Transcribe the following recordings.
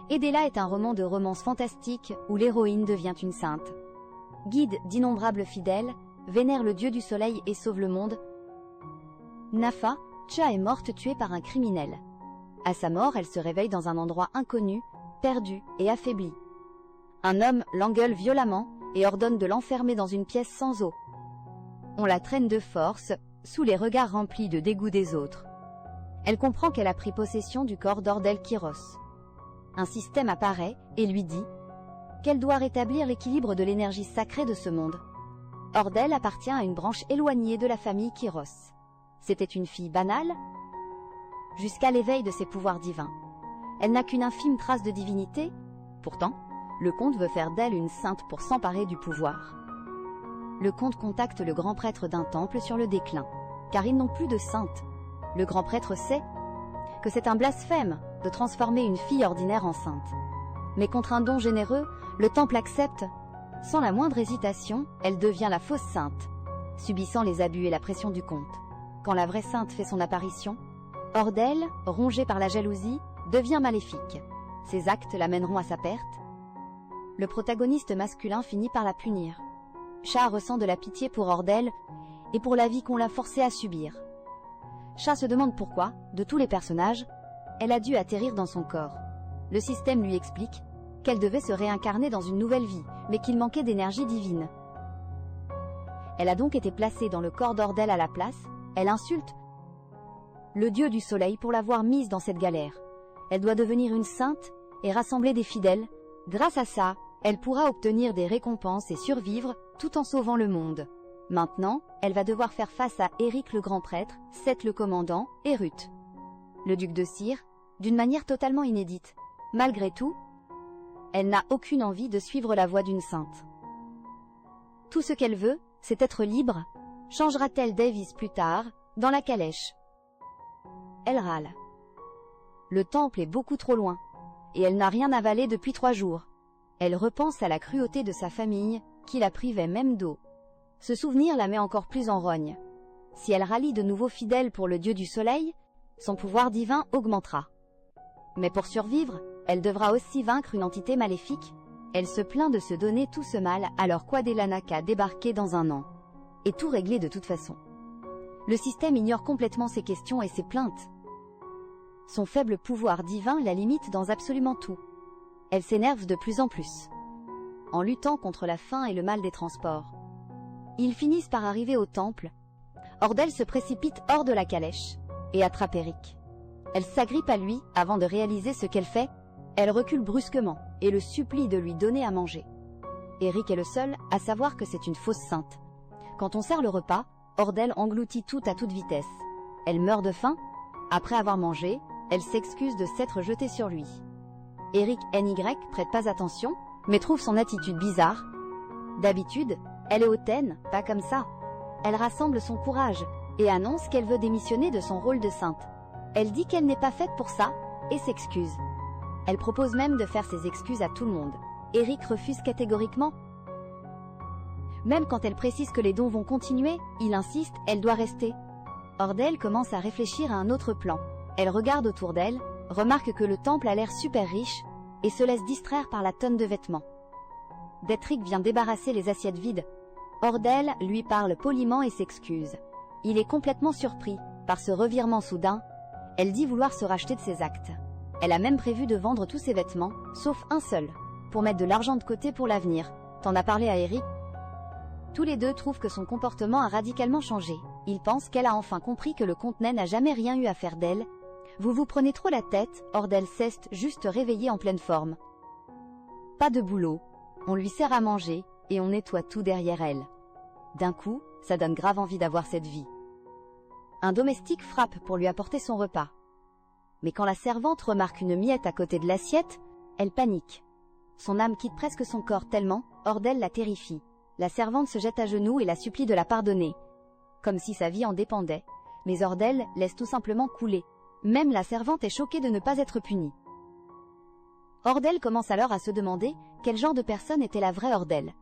Edela est un roman de romance fantastique où l'héroïne devient une sainte. Guide d'innombrables fidèles, vénère le dieu du soleil et sauve le monde. Nafa, Tcha est morte tuée par un criminel. À sa mort, elle se réveille dans un endroit inconnu, perdue et affaiblie. Un homme l'engueule violemment et ordonne de l'enfermer dans une pièce sans eau. On la traîne de force, sous les regards remplis de dégoût des autres. Elle comprend qu'elle a pris possession du corps d'Ordel Kyros. Un système apparaît et lui dit qu'elle doit rétablir l'équilibre de l'énergie sacrée de ce monde. Ordel appartient à une branche éloignée de la famille Kyros. C'était une fille banale, jusqu'à l'éveil de ses pouvoirs divins. Elle n'a qu'une infime trace de divinité. Pourtant, le comte veut faire d'elle une sainte pour s'emparer du pouvoir. Le comte contacte le grand prêtre d'un temple sur le déclin, car ils n'ont plus de sainte. Le grand prêtre sait que c'est un blasphème de transformer une fille ordinaire en sainte. Mais contre un don généreux, le temple accepte. Sans la moindre hésitation, elle devient la fausse sainte, subissant les abus et la pression du comte. Quand la vraie sainte fait son apparition, Ordel, rongée par la jalousie, devient maléfique. Ses actes l'amèneront à sa perte. Le protagoniste masculin finit par la punir. Tcha ressent de la pitié pour Ordel et pour la vie qu'on l'a forcée à subir. Tcha se demande pourquoi, de tous les personnages, elle a dû atterrir dans son corps. Le système lui explique qu'elle devait se réincarner dans une nouvelle vie, mais qu'il manquait d'énergie divine. Elle a donc été placée dans le corps d'Ordel à la place. Elle insulte le dieu du soleil pour l'avoir mise dans cette galère. Elle doit devenir une sainte et rassembler des fidèles. Grâce à ça, elle pourra obtenir des récompenses et survivre tout en sauvant le monde. Maintenant, elle va devoir faire face à Eric le grand prêtre, Seth le commandant et Ruth, le duc de Cire, d'une manière totalement inédite. Malgré tout, elle n'a aucune envie de suivre la voie d'une sainte. Tout ce qu'elle veut, c'est être libre. Changera-t-elle Davis plus tard, dans la calèche? Elle râle. Le temple est beaucoup trop loin, et elle n'a rien avalé depuis 3 jours. Elle repense à la cruauté de sa famille, qui la privait même d'eau. Ce souvenir la met encore plus en rogne. Si elle rallie de nouveaux fidèles pour le dieu du soleil, son pouvoir divin augmentera. Mais pour survivre, elle devra aussi vaincre une entité maléfique. Elle se plaint de se donner tout ce mal alors qu'Adelanaka débarquait dans un an. Et tout réglé de toute façon. Le système ignore complètement ses questions et ses plaintes. Son faible pouvoir divin la limite dans absolument tout. Elle s'énerve de plus en plus, en luttant contre la faim et le mal des transports. Ils finissent par arriver au temple. Ordel se précipite hors de la calèche et attrape Eric. Elle s'agrippe à lui avant de réaliser ce qu'elle fait. Elle recule brusquement et le supplie de lui donner à manger. Eric est le seul à savoir que c'est une fausse sainte. Quand on sert le repas, Ordel engloutit tout à toute vitesse. Elle meurt de faim. Après avoir mangé, elle s'excuse de s'être jetée sur lui. Eric NY prête pas attention, mais trouve son attitude bizarre. D'habitude, elle est hautaine, pas comme ça. Elle rassemble son courage et annonce qu'elle veut démissionner de son rôle de sainte. Elle dit qu'elle n'est pas faite pour ça et s'excuse. Elle propose même de faire ses excuses à tout le monde. Eric refuse catégoriquement. Même quand elle précise que les dons vont continuer, il insiste, elle doit rester. Ordel commence à réfléchir à un autre plan. Elle regarde autour d'elle, remarque que le temple a l'air super riche, et se laisse distraire par la tonne de vêtements. Detrick vient débarrasser les assiettes vides. Ordel lui parle poliment et s'excuse. Il est complètement surpris par ce revirement soudain. Elle dit vouloir se racheter de ses actes. Elle a même prévu de vendre tous ses vêtements, sauf un seul, pour mettre de l'argent de côté pour l'avenir. T'en as parlé à Eric? Tous les deux trouvent que son comportement a radicalement changé. Ils pensent qu'elle a enfin compris que le comte n'a jamais rien eu à faire d'elle. Vous vous prenez trop la tête, Ordel s'est juste réveillée en pleine forme. Pas de boulot. On lui sert à manger, et on nettoie tout derrière elle. D'un coup, ça donne grave envie d'avoir cette vie. Un domestique frappe pour lui apporter son repas. Mais quand la servante remarque une miette à côté de l'assiette, elle panique. Son âme quitte presque son corps tellement, Ordel la terrifie. La servante se jette à genoux et la supplie de la pardonner. Comme si sa vie en dépendait. Mais Ordel laisse tout simplement couler. Même la servante est choquée de ne pas être punie. Ordel commence alors à se demander quel genre de personne était la vraie Ordel.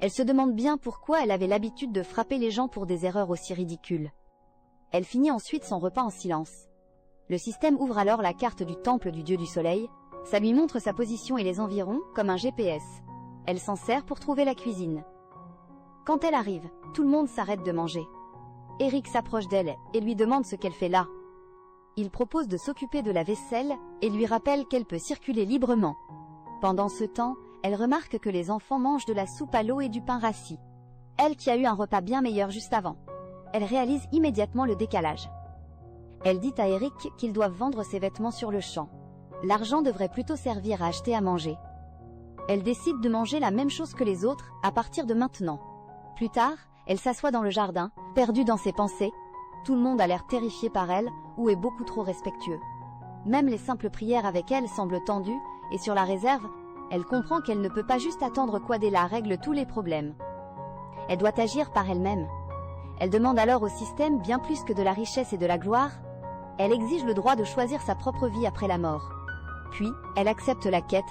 Elle se demande bien pourquoi elle avait l'habitude de frapper les gens pour des erreurs aussi ridicules. Elle finit ensuite son repas en silence. Le système ouvre alors la carte du temple du dieu du soleil. Ça lui montre sa position et les environs, comme un GPS. Elle s'en sert pour trouver la cuisine. Quand elle arrive, tout le monde s'arrête de manger. Eric s'approche d'elle et lui demande ce qu'elle fait là. Il propose de s'occuper de la vaisselle et lui rappelle qu'elle peut circuler librement. Pendant ce temps, elle remarque que les enfants mangent de la soupe à l'eau et du pain rassis. Elle qui a eu un repas bien meilleur juste avant. Elle réalise immédiatement le décalage. Elle dit à Eric qu'ils doivent vendre ses vêtements sur le champ. L'argent devrait plutôt servir à acheter à manger. Elle décide de manger la même chose que les autres à partir de maintenant. Plus tard, elle s'assoit dans le jardin, perdue dans ses pensées. Tout le monde a l'air terrifié par elle ou est beaucoup trop respectueux. Même les simples prières avec elle semblent tendues et sur la réserve, elle comprend qu'elle ne peut pas juste attendre qu'Adela règle tous les problèmes. Elle doit agir par elle-même. Elle demande alors au système bien plus que de la richesse et de la gloire. Elle exige le droit de choisir sa propre vie après la mort. Puis, elle accepte la quête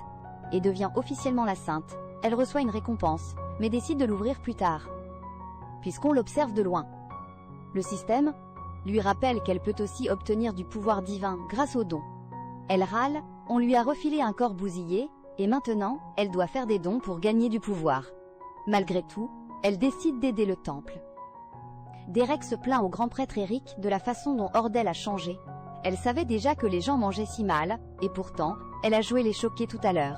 et devient officiellement la sainte. Elle reçoit une récompense, mais décide de l'ouvrir plus tard, puisqu'on l'observe de loin. Le système lui rappelle qu'elle peut aussi obtenir du pouvoir divin grâce aux dons. Elle râle, on lui a refilé un corps bousillé, et maintenant, elle doit faire des dons pour gagner du pouvoir. Malgré tout, elle décide d'aider le temple. Derek se plaint au grand prêtre Eric de la façon dont Ordel a changé. Elle savait déjà que les gens mangeaient si mal, et pourtant, elle a joué les choquer tout à l'heure.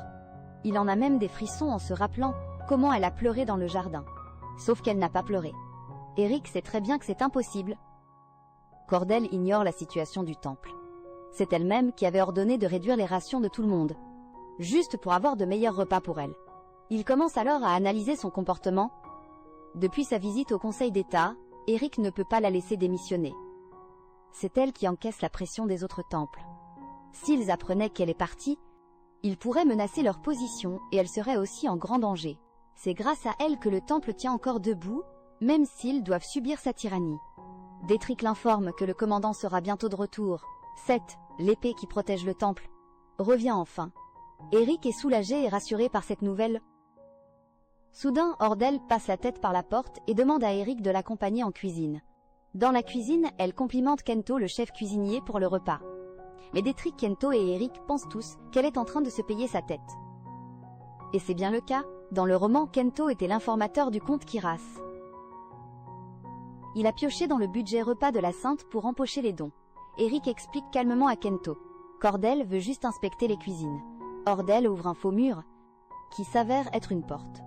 Il en a même des frissons en se rappelant comment elle a pleuré dans le jardin. Sauf qu'elle n'a pas pleuré. Eric sait très bien que c'est impossible. Cordell ignore la situation du temple. C'est elle-même qui avait ordonné de réduire les rations de tout le monde, juste pour avoir de meilleurs repas pour elle. Il commence alors à analyser son comportement. Depuis sa visite au Conseil d'État, Eric ne peut pas la laisser démissionner. C'est elle qui encaisse la pression des autres temples. S'ils apprenaient qu'elle est partie, ils pourraient menacer leur position et elle serait aussi en grand danger. C'est grâce à elle que le temple tient encore debout, même s'ils doivent subir sa tyrannie. Détrick l'informe que le commandant sera bientôt de retour. Seth, l'épée qui protège le temple, revient enfin. Eric est soulagé et rassuré par cette nouvelle. Soudain, Ordel passe la tête par la porte et demande à Eric de l'accompagner en cuisine. Dans la cuisine, elle complimente Kento, le chef cuisinier, pour le repas. Mais Détrick, Kento et Eric pensent tous qu'elle est en train de se payer sa tête. Et c'est bien le cas. Dans le roman, Kento était l'informateur du comte Kiras. Il a pioché dans le budget repas de la Sainte pour empocher les dons. Eric explique calmement à Kento. Cordell veut juste inspecter les cuisines. Ordel ouvre un faux mur, qui s'avère être une porte.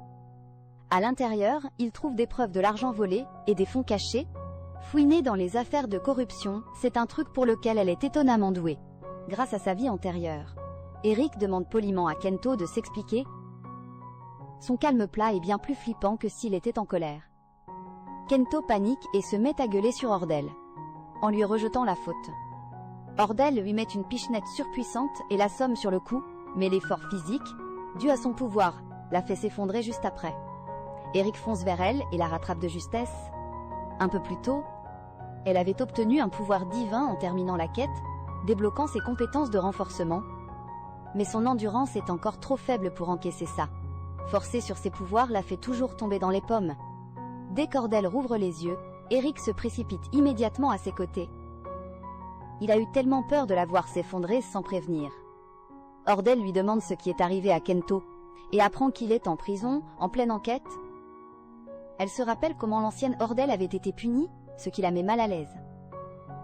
À l'intérieur, il trouve des preuves de l'argent volé et des fonds cachés. Fouiner dans les affaires de corruption, c'est un truc pour lequel elle est étonnamment douée, grâce à sa vie antérieure. Eric demande poliment à Kento de s'expliquer. Son calme plat est bien plus flippant que s'il était en colère. Kento panique et se met à gueuler sur Ordel, en lui rejetant la faute. Ordel lui met une pichenette surpuissante et l'assomme sur le cou, mais l'effort physique, dû à son pouvoir, la fait s'effondrer juste après. Eric fonce vers elle et la rattrape de justesse. Un peu plus tôt, elle avait obtenu un pouvoir divin en terminant la quête, débloquant ses compétences de renforcement. Mais son endurance est encore trop faible pour encaisser ça. Forcer sur ses pouvoirs la fait toujours tomber dans les pommes. Dès qu'Ordel rouvre les yeux, Eric se précipite immédiatement à ses côtés. Il a eu tellement peur de la voir s'effondrer sans prévenir. Ordel lui demande ce qui est arrivé à Kento, et apprend qu'il est en prison, en pleine enquête. Elle se rappelle comment l'ancienne Ordel avait été punie, ce qui la met mal à l'aise.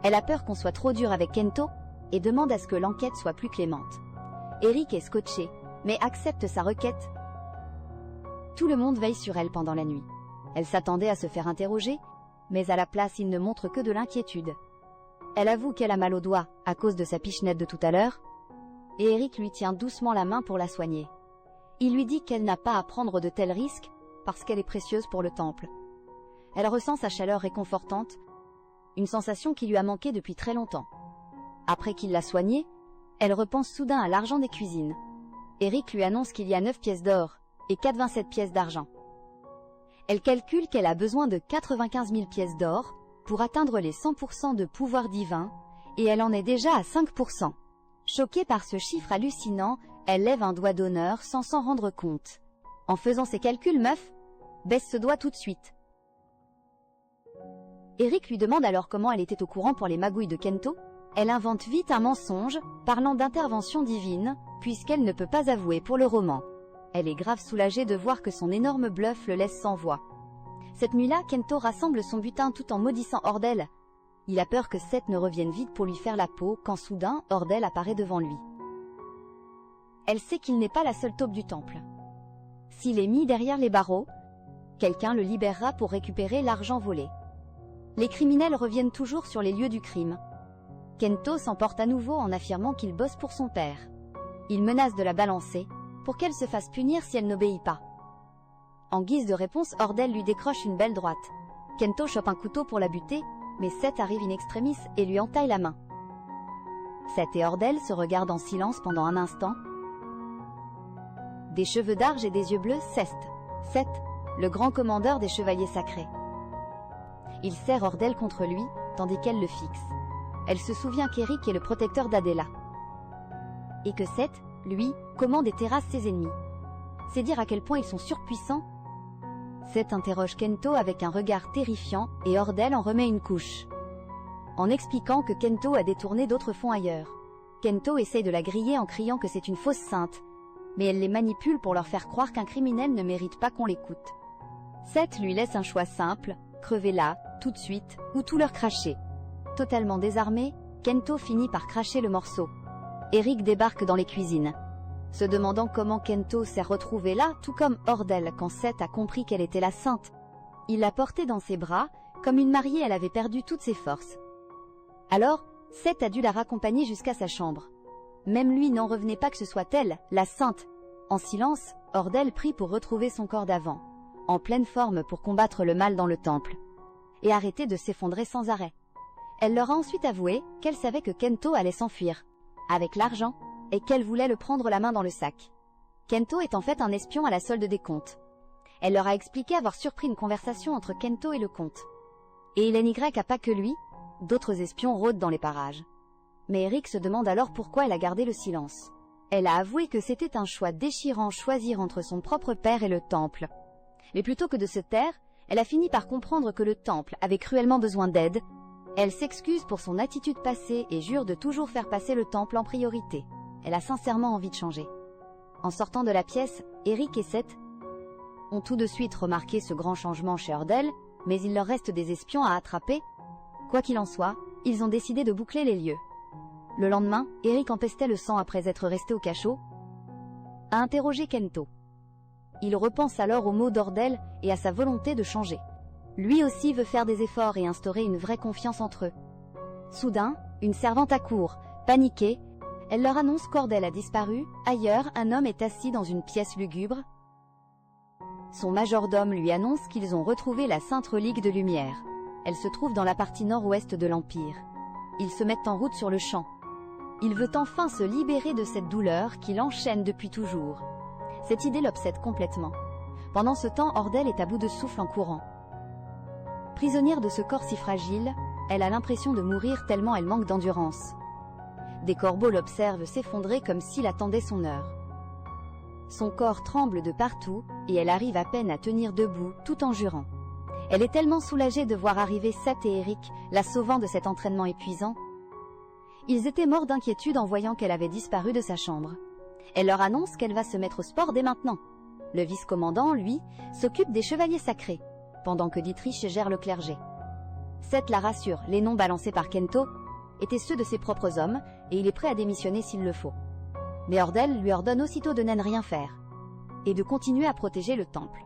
Elle a peur qu'on soit trop dur avec Kento, et demande à ce que l'enquête soit plus clémente. Eric est scotché, mais accepte sa requête. Tout le monde veille sur elle pendant la nuit. Elle s'attendait à se faire interroger, mais à la place il ne montre que de l'inquiétude. Elle avoue qu'elle a mal au doigt, à cause de sa pichenette de tout à l'heure, et Eric lui tient doucement la main pour la soigner. Il lui dit qu'elle n'a pas à prendre de tels risques, parce qu'elle est précieuse pour le temple. Elle ressent sa chaleur réconfortante, une sensation qui lui a manqué depuis très longtemps. Après qu'il l'a soignée, elle repense soudain à l'argent des cuisines. Eric lui annonce qu'il y a 9 pièces d'or et 87 pièces d'argent. Elle calcule qu'elle a besoin de 95 000 pièces d'or pour atteindre les 100% de pouvoir divin, et elle en est déjà à 5%. Choquée par ce chiffre hallucinant, elle lève un doigt d'honneur sans s'en rendre compte. En faisant ses calculs, meuf, baisse ce doigt tout de suite. Eric lui demande alors comment elle était au courant pour les magouilles de Kento. Elle invente vite un mensonge, parlant d'intervention divine, puisqu'elle ne peut pas avouer pour le roman. Elle est grave soulagée de voir que son énorme bluff le laisse sans voix. Cette nuit-là, Kento rassemble son butin tout en maudissant Ordel. Il a peur que Seth ne revienne vite pour lui faire la peau, quand soudain, Ordel apparaît devant lui. Elle sait qu'il n'est pas la seule taupe du temple. S'il est mis derrière les barreaux, quelqu'un le libérera pour récupérer l'argent volé. Les criminels reviennent toujours sur les lieux du crime. Kento s'emporte à nouveau en affirmant qu'il bosse pour son père. Il menace de la balancer, pour qu'elle se fasse punir si elle n'obéit pas. En guise de réponse, Ordel lui décroche une belle droite. Kento chope un couteau pour la buter, mais Seth arrive in extremis et lui entaille la main. Seth et Ordel se regardent en silence pendant un instant. Des cheveux d'arge et des yeux bleus, Seth, le grand commandeur des chevaliers sacrés. Il serre Ordel contre lui, tandis qu'elle le fixe. Elle se souvient qu'Eric est le protecteur d'Adela. Et que Seth, lui, commande et terrasse ses ennemis. C'est dire à quel point ils sont surpuissants. Seth interroge Kento avec un regard terrifiant et Ordel en remet une couche. En expliquant que Kento a détourné d'autres fonds ailleurs. Kento essaye de la griller en criant que c'est une fausse sainte, mais elle les manipule pour leur faire croire qu'un criminel ne mérite pas qu'on l'écoute. Seth lui laisse un choix simple, crever là, tout de suite, ou tout leur cracher. Totalement désarmé, Kento finit par cracher le morceau. Eric débarque dans les cuisines, se demandant comment Kento s'est retrouvé là, tout comme Ordel quand Seth a compris qu'elle était la sainte. Il l'a portée dans ses bras, comme une mariée elle avait perdu toutes ses forces. Alors, Seth a dû la raccompagner jusqu'à sa chambre. Même lui n'en revenait pas que ce soit elle, la sainte. En silence, Ordel prie pour retrouver son corps d'avant, en pleine forme pour combattre le mal dans le temple, et arrêter de s'effondrer sans arrêt. Elle leur a ensuite avoué qu'elle savait que Kento allait s'enfuir, avec l'argent, et qu'elle voulait le prendre la main dans le sac. Kento est en fait un espion à la solde des comptes. Elle leur a expliqué avoir surpris une conversation entre Kento et le comte. Et Hélène Y a pas que lui, d'autres espions rôdent dans les parages. Mais Eric se demande alors pourquoi elle a gardé le silence. Elle a avoué que c'était un choix déchirant choisir entre son propre père et le temple. Mais plutôt que de se taire, elle a fini par comprendre que le temple avait cruellement besoin d'aide. Elle s'excuse pour son attitude passée et jure de toujours faire passer le temple en priorité. Elle a sincèrement envie de changer. En sortant de la pièce, Eric et Seth ont tout de suite remarqué ce grand changement chez Ordel, mais il leur reste des espions à attraper. Quoi qu'il en soit, ils ont décidé de boucler les lieux. Le lendemain, Eric empestait le sang après être resté au cachot, a interrogé Kento. Il repense alors aux mots d'Ordel et à sa volonté de changer. Lui aussi veut faire des efforts et instaurer une vraie confiance entre eux. Soudain, une servante accourt, paniquée. Elle leur annonce qu'Ordel a disparu. Ailleurs, un homme est assis dans une pièce lugubre. Son majordome lui annonce qu'ils ont retrouvé la Sainte Relique de Lumière. Elle se trouve dans la partie nord-ouest de l'Empire. Ils se mettent en route sur le champ. Il veut enfin se libérer de cette douleur qui l'enchaîne depuis toujours. Cette idée l'obsède complètement. Pendant ce temps, Ordel est à bout de souffle en courant. Prisonnière de ce corps si fragile, elle a l'impression de mourir tellement elle manque d'endurance. Des corbeaux l'observent s'effondrer comme s'il attendait son heure. Son corps tremble de partout et elle arrive à peine à tenir debout tout en jurant. Elle est tellement soulagée de voir arriver Seth et Eric, la sauvant de cet entraînement épuisant. Ils étaient morts d'inquiétude en voyant qu'elle avait disparu de sa chambre. Elle leur annonce qu'elle va se mettre au sport dès maintenant. Le vice-commandant, lui, s'occupe des chevaliers sacrés, pendant que Dietrich gère le clergé. Seth la rassure, les noms balancés par Kento étaient ceux de ses propres hommes, et il est prêt à démissionner s'il le faut. Mais Ordel lui ordonne aussitôt de n'en rien faire, et de continuer à protéger le temple.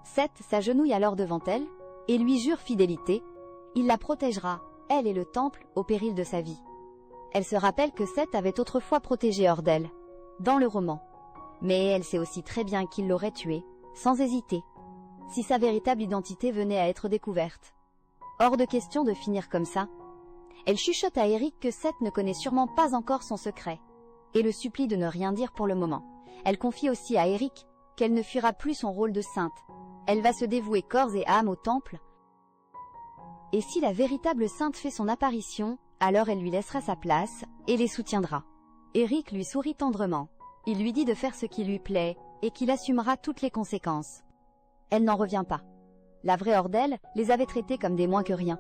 Seth s'agenouille alors devant elle, et lui jure fidélité. Il la protégera, elle et le temple, au péril de sa vie. Elle se rappelle que Seth avait autrefois protégé Ordel, dans le roman. Mais elle sait aussi très bien qu'il l'aurait tué, sans hésiter, si sa véritable identité venait à être découverte. Hors de question de finir comme ça. Elle chuchote à Eric que Seth ne connaît sûrement pas encore son secret, et le supplie de ne rien dire pour le moment. Elle confie aussi à Eric qu'elle ne fuira plus son rôle de sainte. Elle va se dévouer corps et âme au temple. Et si la véritable sainte fait son apparition, alors elle lui laissera sa place et les soutiendra. Eric lui sourit tendrement. Il lui dit de faire ce qui lui plaît et qu'il assumera toutes les conséquences. Elle n'en revient pas. La vraie Ordel les avait traités comme des moins que rien.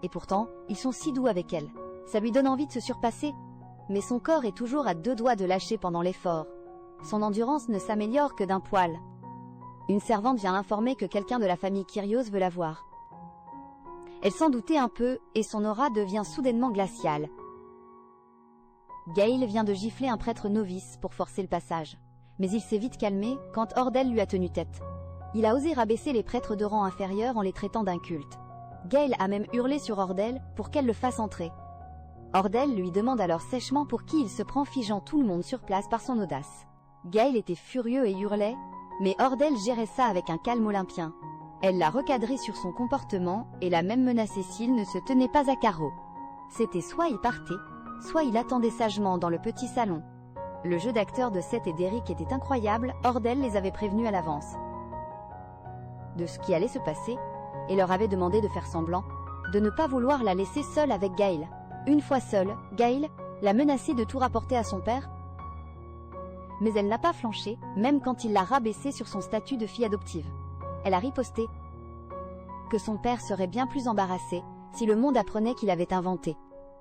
Et pourtant, ils sont si doux avec elle. Ça lui donne envie de se surpasser, mais son corps est toujours à 2 doigts de lâcher pendant l'effort. Son endurance ne s'améliore que d'un poil. Une servante vient l'informer que quelqu'un de la famille Kyrios veut la voir. Elle s'en doutait un peu, et son aura devient soudainement glaciale. Gale vient de gifler un prêtre novice pour forcer le passage. Mais il s'est vite calmé quand Ordel lui a tenu tête. Il a osé rabaisser les prêtres de rang inférieur en les traitant d'incultes. Gale a même hurlé sur Ordel pour qu'elle le fasse entrer. Ordel lui demande alors sèchement pour qui il se prend, figeant tout le monde sur place par son audace. Gale était furieux et hurlait, mais Ordel gérait ça avec un calme olympien. Elle l'a recadré sur son comportement et l'a même menacé s'il ne se tenait pas à carreau. C'était soit il partait, soit il attendait sagement dans le petit salon. Le jeu d'acteurs de Seth et d'Eric était incroyable, Ordel les avait prévenus à l'avance de ce qui allait se passer, et leur avait demandé de faire semblant, de ne pas vouloir la laisser seule avec Gale. Une fois seule, Gale l'a menacée de tout rapporter à son père, mais elle n'a pas flanché, même quand il l'a rabaissée sur son statut de fille adoptive. Elle a riposté que son père serait bien plus embarrassé si le monde apprenait qu'il avait inventé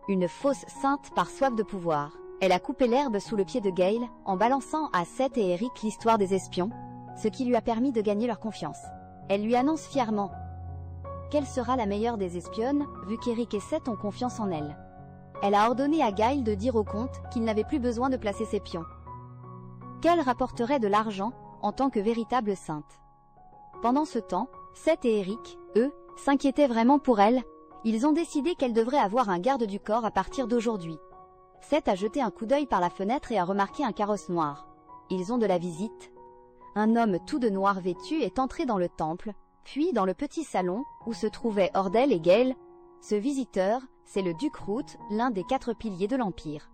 une fausse sainte par soif de pouvoir. Elle a coupé l'herbe sous le pied de Gale en balançant à Seth et Eric l'histoire des espions, ce qui lui a permis de gagner leur confiance. Elle lui annonce fièrement qu'elle sera la meilleure des espionnes, vu qu'Eric et Seth ont confiance en elle. Elle a ordonné à Gale de dire au comte qu'il n'avait plus besoin de placer ses pions, qu'elle rapporterait de l'argent en tant que véritable sainte. Pendant ce temps, Seth et Eric, eux, s'inquiétaient vraiment pour elle. Ils ont décidé qu'elle devrait avoir un garde du corps à partir d'aujourd'hui. Seth a jeté un coup d'œil par la fenêtre et a remarqué un carrosse noir. Ils ont de la visite. Un homme tout de noir vêtu est entré dans le temple, puis dans le petit salon où se trouvaient Ordel et Gale. Ce visiteur, c'est le duc Root, l'un des 4 piliers de l'Empire.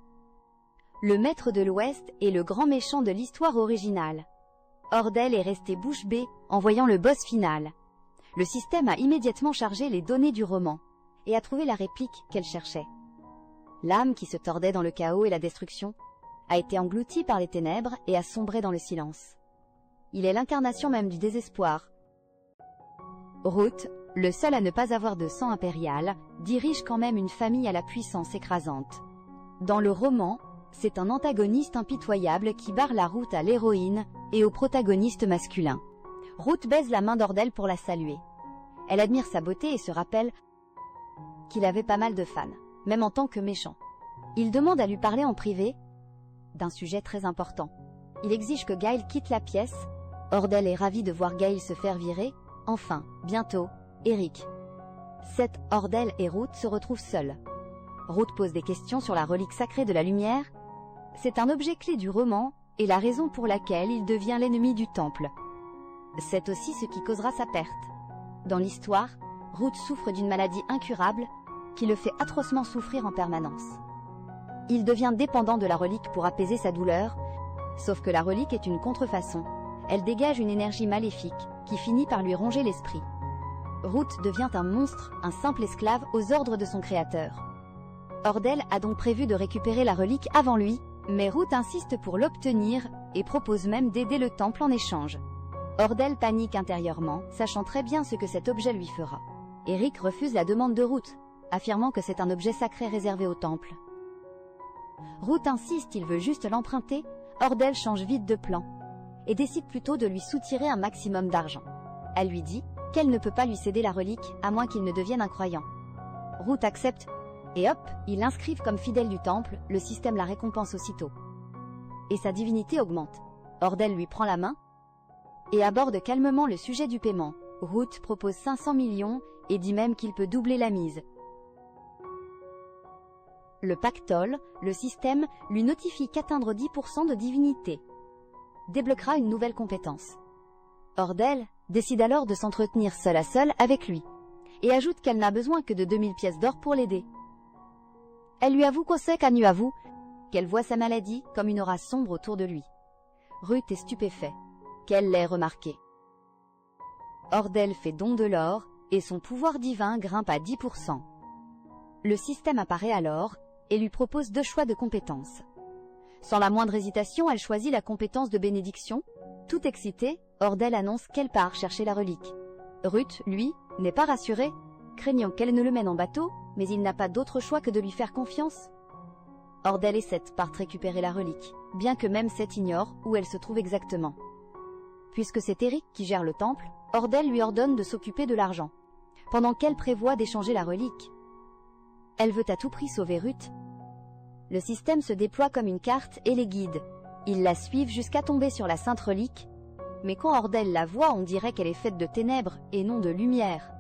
Le maître de l'Ouest est le grand méchant de l'histoire originale. Ordel est resté bouche bée en voyant le boss final. Le système a immédiatement chargé les données du roman et a trouvé la réplique qu'elle cherchait. L'âme qui se tordait dans le chaos et la destruction a été engloutie par les ténèbres et a sombré dans le silence. Il est l'incarnation même du désespoir. Root, le seul à ne pas avoir de sang impérial, dirige quand même une famille à la puissance écrasante. Dans le roman, c'est un antagoniste impitoyable qui barre la route à l'héroïne et au protagoniste masculin. Root baise la main d'Ordel pour la saluer. Elle admire sa beauté et se rappelle qu'il avait pas mal de fans, même en tant que méchant. Il demande à lui parler en privé d'un sujet très important. Il exige que Gale quitte la pièce. Ordel est ravi de voir Gale se faire virer. Enfin, bientôt, Eric, Seth, Ordel et Root se retrouvent seuls. Root pose des questions sur la relique sacrée de la lumière. C'est un objet clé du roman et la raison pour laquelle il devient l'ennemi du temple. C'est aussi ce qui causera sa perte. Dans l'histoire, Root souffre d'une maladie incurable qui le fait atrocement souffrir en permanence. Il devient dépendant de la relique pour apaiser sa douleur, sauf que la relique est une contrefaçon. Elle dégage une énergie maléfique qui finit par lui ronger l'esprit. Root devient un monstre, un simple esclave aux ordres de son créateur. Ordel a donc prévu de récupérer la relique avant lui, mais Root insiste pour l'obtenir et propose même d'aider le temple en échange. Ordel panique intérieurement, sachant très bien ce que cet objet lui fera. Eric refuse la demande de Root, affirmant que c'est un objet sacré réservé au temple. Root insiste, il veut juste l'emprunter. Ordel change vite de plan et décide plutôt de lui soutirer un maximum d'argent. Elle lui dit qu'elle ne peut pas lui céder la relique à moins qu'il ne devienne un croyant. Root accepte et hop, ils l'inscrivent comme fidèle du temple, le système la récompense aussitôt. Et sa divinité augmente. Ordel lui prend la main et aborde calmement le sujet du paiement. Root propose 500 millions et dit même qu'il peut doubler la mise. Le pactole, le système, lui notifie qu'atteindre 10% de divinité débloquera une nouvelle compétence. Ordel décide alors de s'entretenir seule à seule avec lui et ajoute qu'elle n'a besoin que de 2000 pièces d'or pour l'aider. Elle lui avoue qu'elle voit sa maladie comme une aura sombre autour de lui. Root est stupéfait qu'elle l'ait remarqué. Ordel fait don de l'or et son pouvoir divin grimpe à 10%. Le système apparaît alors et lui propose 2 choix de compétences. Sans la moindre hésitation, elle choisit la compétence de bénédiction. Tout excitée, Ordel annonce qu'elle part chercher la relique. Root, lui, n'est pas rassuré. craignant qu'elle ne le mène en bateau, mais il n'a pas d'autre choix que de lui faire confiance. Ordel et Seth partent récupérer la relique, bien que même Seth ignore où elle se trouve exactement. Puisque c'est Eric qui gère le temple, Ordel lui ordonne de s'occuper de l'argent, pendant qu'elle prévoit d'échanger la relique. Elle veut à tout prix sauver Ruth. Le système se déploie comme une carte et les guide. Ils la suivent jusqu'à tomber sur la sainte relique, mais quand Ordel la voit, on dirait qu'elle est faite de ténèbres et non de lumière.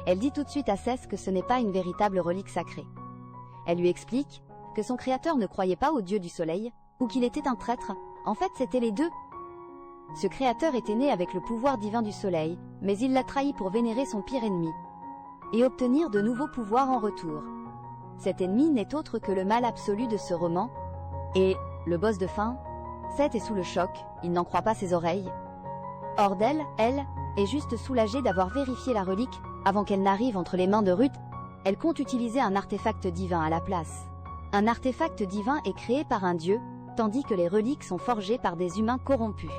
Elle dit tout de suite à Seth que ce n'est pas une véritable relique sacrée. Elle lui explique que son créateur ne croyait pas au dieu du soleil, ou qu'il était un traître. En fait, c'était les deux. Ce créateur était né avec le pouvoir divin du soleil, mais il l'a trahi pour vénérer son pire ennemi, et obtenir de nouveaux pouvoirs en retour. Cet ennemi n'est autre que le mal absolu de ce roman, et le boss de fin. Seth est sous le choc, il n'en croit pas ses oreilles. Ordel, elle, est juste soulagée d'avoir vérifié la relique, avant qu'elle n'arrive entre les mains de Ruth. Elle compte utiliser un artefact divin à la place. Un artefact divin est créé par un dieu, tandis que les reliques sont forgées par des humains corrompus.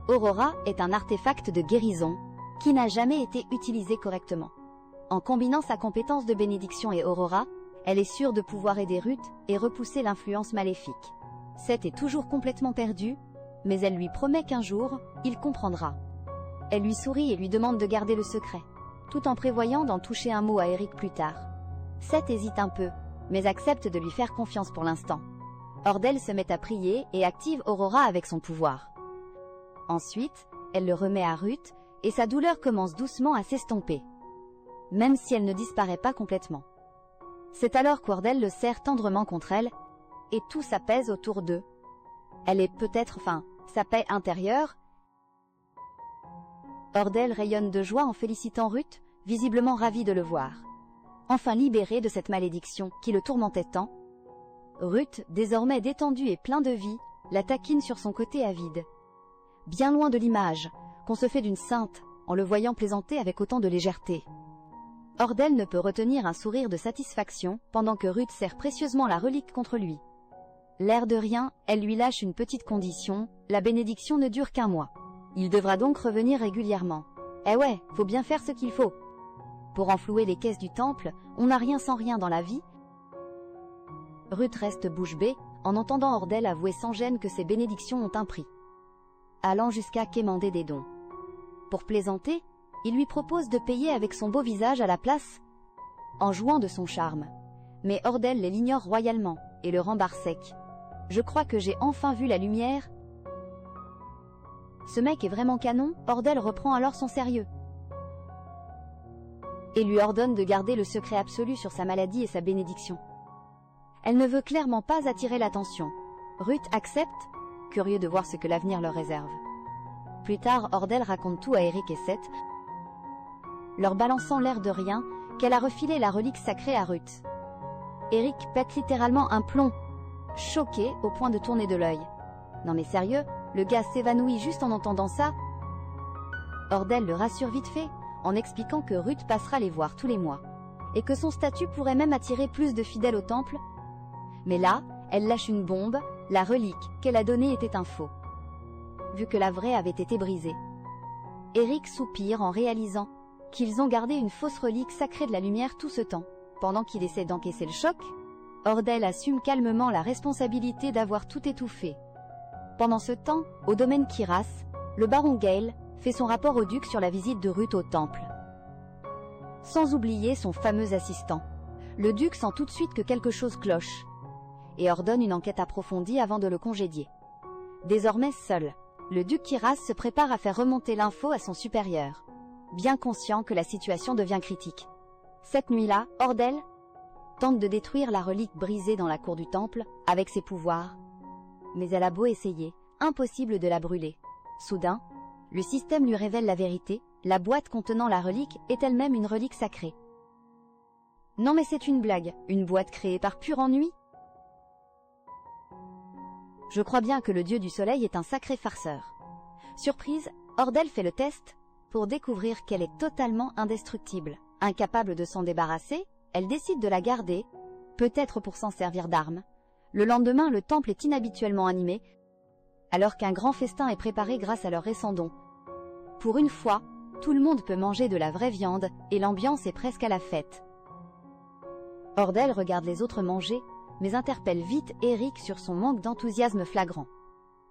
Aurora est un artefact de guérison, qui n'a jamais été utilisé correctement. En combinant sa compétence de bénédiction et Aurora, elle est sûre de pouvoir aider Ruth et repousser l'influence maléfique. Seth est toujours complètement perdu, mais elle lui promet qu'un jour, il comprendra. Elle lui sourit et lui demande de garder le secret, tout en prévoyant d'en toucher un mot à Eric plus tard. Seth hésite un peu, mais accepte de lui faire confiance pour l'instant. Ordel se met à prier et active Aurora avec son pouvoir. Ensuite, elle le remet à Ruth, et sa douleur commence doucement à s'estomper, même si elle ne disparaît pas complètement. C'est alors qu'Ordel le serre tendrement contre elle, et tout s'apaise autour d'eux. Elle est peut-être, sa paix intérieure. Ordel rayonne de joie en félicitant Ruth, visiblement ravie de le voir. Enfin libérée de cette malédiction qui le tourmentait tant. Ruth, désormais détendue et plein de vie, la taquine sur son côté avide. Bien loin de l'image qu'on se fait d'une sainte en le voyant plaisanter avec autant de légèreté. Ordel ne peut retenir un sourire de satisfaction pendant que Ruth serre précieusement la relique contre lui. L'air de rien, elle lui lâche une petite condition, la bénédiction ne dure qu'1 mois. Il devra donc revenir régulièrement. Eh ouais, faut bien faire ce qu'il faut. Pour enflouer les caisses du temple, on n'a rien sans rien dans la vie. Ruth reste bouche bée, en entendant Ordel avouer sans gêne que ses bénédictions ont un prix, allant jusqu'à quémander des dons. Pour plaisanter, il lui propose de payer avec son beau visage à la place, en jouant de son charme. Mais Ordel l'ignore royalement, et le rembarre sec. Je crois que j'ai enfin vu la lumière. Ce mec est vraiment canon. Ordel reprend alors son sérieux, et lui ordonne de garder le secret absolu sur sa maladie et sa bénédiction. Elle ne veut clairement pas attirer l'attention. Ruth accepte, curieux de voir ce que l'avenir leur réserve. Plus tard, Ordel raconte tout à Eric et Seth, leur balançant l'air de rien qu'elle a refilé la relique sacrée à Ruth. Eric pète littéralement un plomb, choqué au point de tourner de l'œil. Non mais sérieux, le gars s'évanouit juste en entendant ça. Ordel le rassure vite fait, en expliquant que Ruth passera les voir tous les mois, et que son statut pourrait même attirer plus de fidèles au temple. Mais là, elle lâche une bombe, la relique qu'elle a donnée était un faux, vu que la vraie avait été brisée. Eric soupire en réalisant qu'ils ont gardé une fausse relique sacrée de la lumière tout ce temps. Pendant qu'il essaie d'encaisser le choc, Ordel assume calmement la responsabilité d'avoir tout étouffé. Pendant ce temps, au domaine Kiras, le baron Gale fait son rapport au duc sur la visite de Ruth au temple. Sans oublier son fameux assistant. Le duc sent tout de suite que quelque chose cloche, et ordonne une enquête approfondie avant de le congédier. Désormais seul, le duc Kiras se prépare à faire remonter l'info à son supérieur, bien conscient que la situation devient critique. Cette nuit-là, Ordel tente de détruire la relique brisée dans la cour du temple avec ses pouvoirs. Mais elle a beau essayer, impossible de la brûler. Soudain, le système lui révèle la vérité, la boîte contenant la relique est elle-même une relique sacrée. Non mais c'est une blague, une boîte créée par pur ennui? Je crois bien que le dieu du soleil est un sacré farceur. Surprise, Ordel fait le test pour découvrir qu'elle est totalement indestructible. Incapable de s'en débarrasser, elle décide de la garder, peut-être pour s'en servir d'arme. Le lendemain, le temple est inhabituellement animé, alors qu'un grand festin est préparé grâce à leur récent don. Pour une fois, tout le monde peut manger de la vraie viande, et l'ambiance est presque à la fête. Ordel regarde les autres manger, mais interpelle vite Eric sur son manque d'enthousiasme flagrant.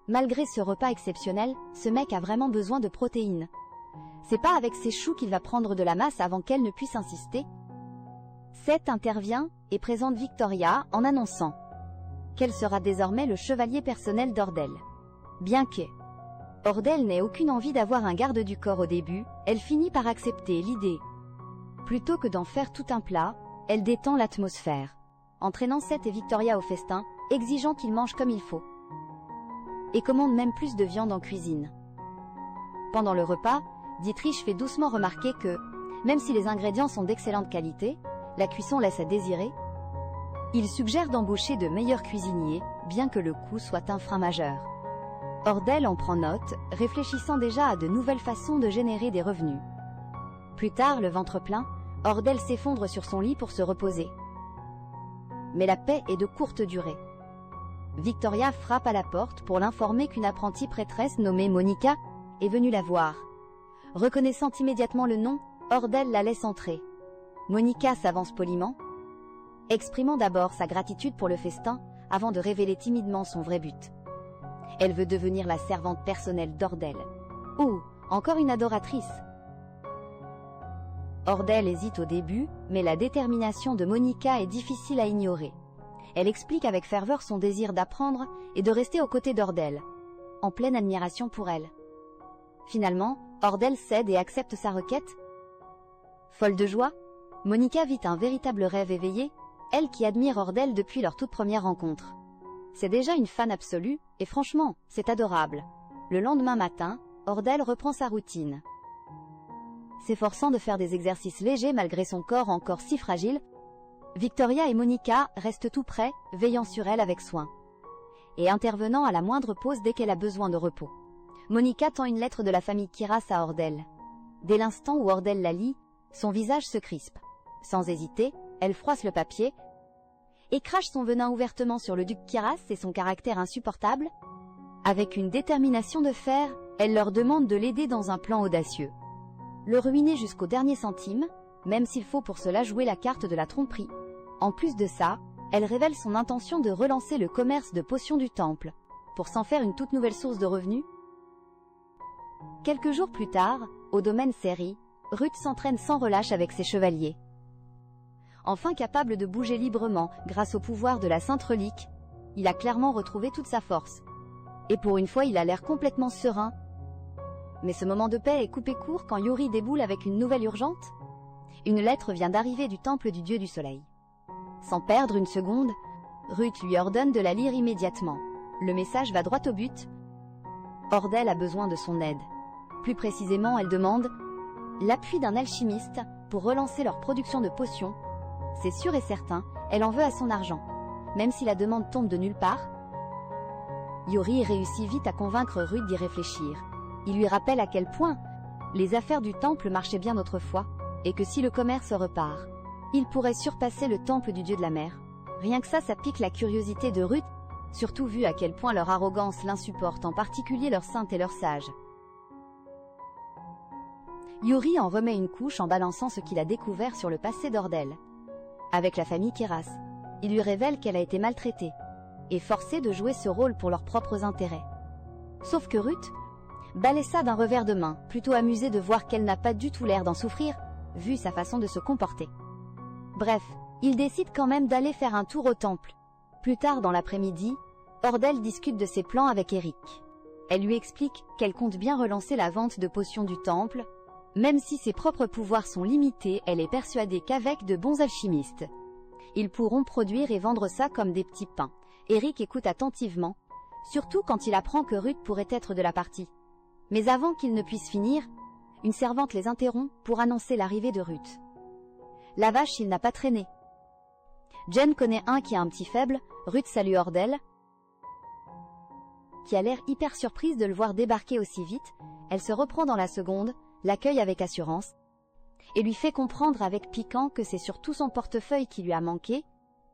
Malgré ce repas exceptionnel, ce mec a vraiment besoin de protéines. C'est pas avec ses choux qu'il va prendre de la masse avant qu'elle ne puisse insister. Seth intervient et présente Victoria en annonçant qu'elle sera désormais le chevalier personnel d'Ordel. Bien que Ordel n'ait aucune envie d'avoir un garde du corps au début, elle finit par accepter l'idée. Plutôt que d'en faire tout un plat, elle détend l'atmosphère, entraînant Seth et Victoria au festin, exigeant qu'ils mangent comme il faut. Et commande même plus de viande en cuisine. Pendant le repas, Dietrich fait doucement remarquer que, même si les ingrédients sont d'excellente qualité, la cuisson laisse à désirer. Il suggère d'embaucher de meilleurs cuisiniers, bien que le coût soit un frein majeur. Ordel en prend note, réfléchissant déjà à de nouvelles façons de générer des revenus. Plus tard, le ventre plein, Ordel s'effondre sur son lit pour se reposer. Mais la paix est de courte durée. Victoria frappe à la porte pour l'informer qu'une apprentie prêtresse nommée Monica est venue la voir. Reconnaissant immédiatement le nom, Ordel la laisse entrer. Monica s'avance poliment, exprimant d'abord sa gratitude pour le festin avant de révéler timidement son vrai but. Elle veut devenir la servante personnelle d'Ordel. Ou, encore une adoratrice. Ordel hésite au début, mais la détermination de Monica est difficile à ignorer. Elle explique avec ferveur son désir d'apprendre et de rester aux côtés d'Ordel, en pleine admiration pour elle. Finalement, Ordel cède et accepte sa requête. Folle de joie, Monica vit un véritable rêve éveillé, elle qui admire Ordel depuis leur toute première rencontre. C'est déjà une fan absolue, et franchement, c'est adorable. Le lendemain matin, Ordel reprend sa routine. S'efforçant de faire des exercices légers malgré son corps encore si fragile, Victoria et Monica restent tout près, veillant sur elle avec soin. Et intervenant à la moindre pause dès qu'elle a besoin de repos. Monica tend une lettre de la famille Kiras à Ordel. Dès l'instant où Ordel la lit, son visage se crispe. Sans hésiter, elle froisse le papier et crache son venin ouvertement sur le duc Kiras et son caractère insupportable. Avec une détermination de fer, elle leur demande de l'aider dans un plan audacieux. Le ruiner jusqu'au dernier centime, même s'il faut pour cela jouer la carte de la tromperie. En plus de ça, elle révèle son intention de relancer le commerce de potions du temple, pour s'en faire une toute nouvelle source de revenus. Quelques jours plus tard, au domaine Seri, Ruth s'entraîne sans relâche avec ses chevaliers. Enfin capable de bouger librement grâce au pouvoir de la Sainte Relique, il a clairement retrouvé toute sa force. Et pour une fois il a l'air complètement serein. Mais ce moment de paix est coupé court quand Yuri déboule avec une nouvelle urgente. Une lettre vient d'arriver du temple du dieu du soleil. Sans perdre une seconde, Ruth lui ordonne de la lire immédiatement. Le message va droit au but. Ordel a besoin de son aide. Plus précisément, elle demande l'appui d'un alchimiste pour relancer leur production de potions. C'est sûr et certain, elle en veut à son argent. Même si la demande tombe de nulle part, Yuri réussit vite à convaincre Ruth d'y réfléchir. Il lui rappelle à quel point les affaires du temple marchaient bien autrefois, et que si le commerce repart, il pourrait surpasser le temple du dieu de la mer. Rien que ça pique la curiosité de Ruth, surtout vu à quel point leur arrogance l'insupporte, en particulier leurs saintes et leurs sages. Yuri en remet une couche en balançant ce qu'il a découvert sur le passé d'Ordel. Avec la famille Kiras, il lui révèle qu'elle a été maltraitée, et forcée de jouer ce rôle pour leurs propres intérêts. Sauf que Ruth balaie ça d'un revers de main, plutôt amusée de voir qu'elle n'a pas du tout l'air d'en souffrir, vu sa façon de se comporter. Bref, il décide quand même d'aller faire un tour au temple. Plus tard dans l'après-midi, Ordel discute de ses plans avec Eric. Elle lui explique qu'elle compte bien relancer la vente de potions du temple. Même si ses propres pouvoirs sont limités, elle est persuadée qu'avec de bons alchimistes, ils pourront produire et vendre ça comme des petits pains. Eric écoute attentivement, surtout quand il apprend que Ruth pourrait être de la partie. Mais avant qu'ils ne puissent finir, une servante les interrompt pour annoncer l'arrivée de Ruth. La vache, il n'a pas traîné. Jen connaît un qui a un petit faible. Ruth salue Ordel, qui a l'air hyper surprise de le voir débarquer aussi vite. Elle se reprend dans la seconde, l'accueille avec assurance, et lui fait comprendre avec piquant que c'est surtout son portefeuille qui lui a manqué.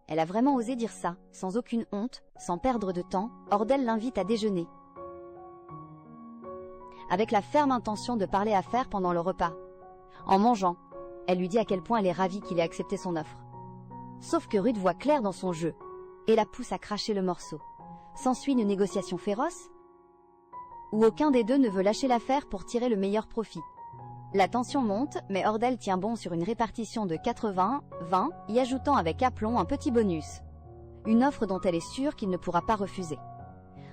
Elle a vraiment osé dire ça, sans aucune honte, sans perdre de temps. Ordel l'invite à déjeuner. avec la ferme intention de parler affaires pendant le repas. En mangeant, elle lui dit à quel point elle est ravie qu'il ait accepté son offre. Sauf que Ruth voit clair dans son jeu et la pousse à cracher le morceau. S'ensuit une négociation féroce où aucun des deux ne veut lâcher l'affaire pour tirer le meilleur profit. La tension monte, mais Ordell tient bon sur une répartition de 80-20, y ajoutant avec aplomb un petit bonus. Une offre dont elle est sûre qu'il ne pourra pas refuser.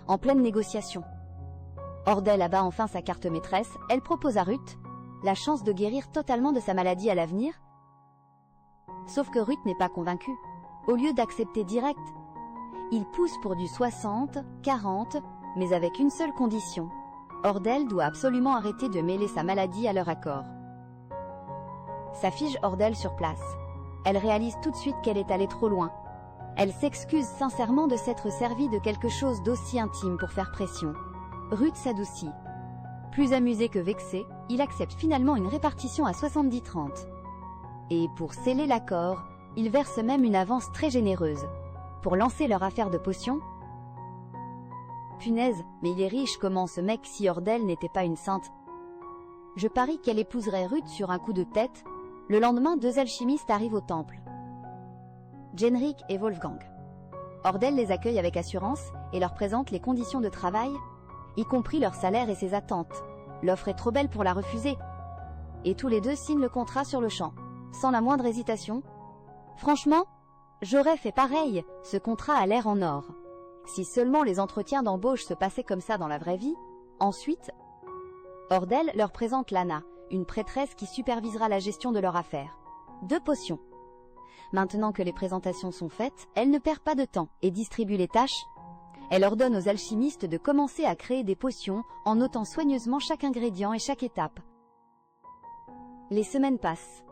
En pleine négociation, Ordell abat enfin sa carte maîtresse, elle propose à Ruth la chance de guérir totalement de sa maladie à l'avenir. Sauf que Ruth n'est pas convaincue. Au lieu d'accepter direct, il pousse pour du 60-40, mais avec une seule condition. Ordell doit absolument arrêter de mêler sa maladie à leur accord. Ça fige Ordell sur place. Elle réalise tout de suite qu'elle est allée trop loin. Elle s'excuse sincèrement de s'être servie de quelque chose d'aussi intime pour faire pression. Ruth s'adoucit. Plus amusé que vexé, il accepte finalement une répartition à 70-30. Et pour sceller l'accord, il verse même une avance très généreuse. Pour lancer leur affaire de potions. Punaise, mais il est riche comment ce mec si Ordell n'était pas une sainte. Je parie qu'elle épouserait Ruth sur un coup de tête. Le lendemain, deux alchimistes arrivent au temple. Jenric et Wolfgang. Ordell les accueille avec assurance et leur présente les conditions de travail, y compris leur salaire et ses attentes. L'offre est trop belle pour la refuser. Et tous les deux signent le contrat sur le champ, sans la moindre hésitation. Franchement, j'aurais fait pareil, ce contrat a l'air en or. Si seulement les entretiens d'embauche se passaient comme ça dans la vraie vie. Ensuite, Ordell leur présente Lana, une prêtresse qui supervisera la gestion de leur affaire. 2 potions. Maintenant que les présentations sont faites, elle ne perd pas de temps et distribue les tâches. Elle ordonne aux alchimistes de commencer à créer des potions en notant soigneusement chaque ingrédient et chaque étape. Les semaines passent.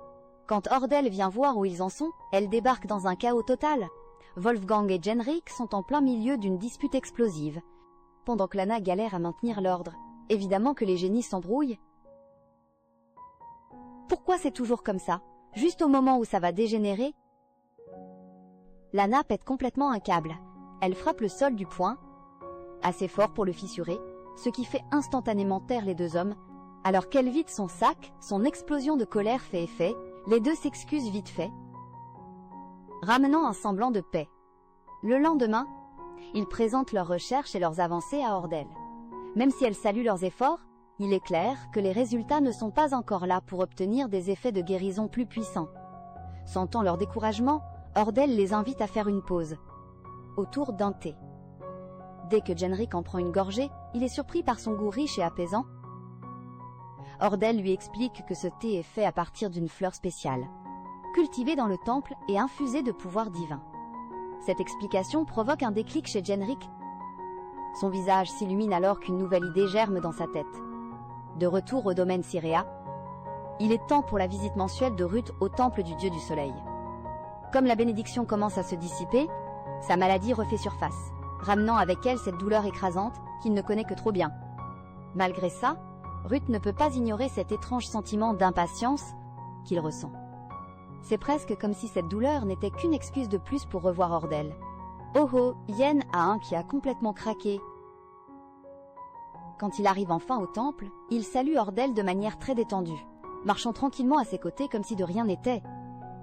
Quand Ordell vient voir où ils en sont, elle débarque dans un chaos total. Wolfgang et Jenric sont en plein milieu d'une dispute explosive, pendant que Lana galère à maintenir l'ordre. Évidemment que les génies s'embrouillent. Pourquoi c'est toujours comme ça? Juste au moment où ça va dégénérer, Lana pète complètement un câble. Elle frappe le sol du poing, assez fort pour le fissurer, ce qui fait instantanément taire les deux hommes. Alors qu'elle vide son sac, son explosion de colère fait effet, les deux s'excusent vite fait, ramenant un semblant de paix. Le lendemain, ils présentent leurs recherches et leurs avancées à Ordell. Même si elle salue leurs efforts, il est clair que les résultats ne sont pas encore là pour obtenir des effets de guérison plus puissants. Sentant leur découragement, Ordell les invite à faire une pause, autour d'un thé. Dès que Jenric en prend une gorgée, il est surpris par son goût riche et apaisant. Ordell lui explique que ce thé est fait à partir d'une fleur spéciale, cultivée dans le temple et infusée de pouvoirs divins. Cette explication provoque un déclic chez Jenric. Son visage s'illumine alors qu'une nouvelle idée germe dans sa tête. De retour au domaine Cyréa, il est temps pour la visite mensuelle de Ruth au temple du dieu du soleil. Comme la bénédiction commence à se dissiper, sa maladie refait surface, ramenant avec elle cette douleur écrasante qu'il ne connaît que trop bien. Malgré ça, Ruth ne peut pas ignorer cet étrange sentiment d'impatience qu'il ressent. C'est presque comme si cette douleur n'était qu'une excuse de plus pour revoir Ordell. Oh oh, Yen a un qui a complètement craqué. Quand il arrive enfin au temple, il salue Ordell de manière très détendue, marchant tranquillement à ses côtés comme si de rien n'était.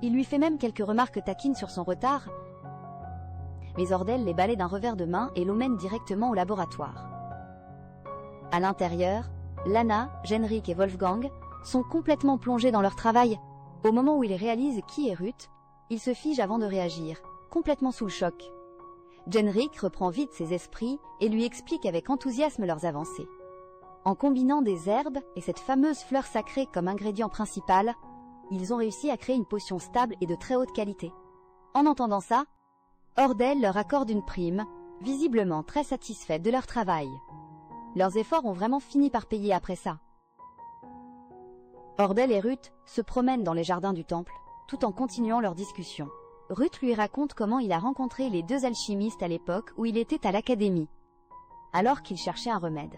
Il lui fait même quelques remarques taquines sur son retard, mais Ordell les balaie d'un revers de main et l'emmène directement au laboratoire. À l'intérieur, Lana, Jenric et Wolfgang sont complètement plongés dans leur travail. Au moment où ils réalisent qui est Ruth, ils se figent avant de réagir, complètement sous le choc. Jenric reprend vite ses esprits et lui explique avec enthousiasme leurs avancées. En combinant des herbes et cette fameuse fleur sacrée comme ingrédient principal, ils ont réussi à créer une potion stable et de très haute qualité. En entendant ça, Ordell leur accorde une prime, visiblement très satisfaite de leur travail. Leurs efforts ont vraiment fini par payer après ça. Ordell et Ruth se promènent dans les jardins du temple, tout en continuant leur discussion. Ruth lui raconte comment il a rencontré les deux alchimistes à l'époque où il était à l'académie, alors qu'il cherchait un remède.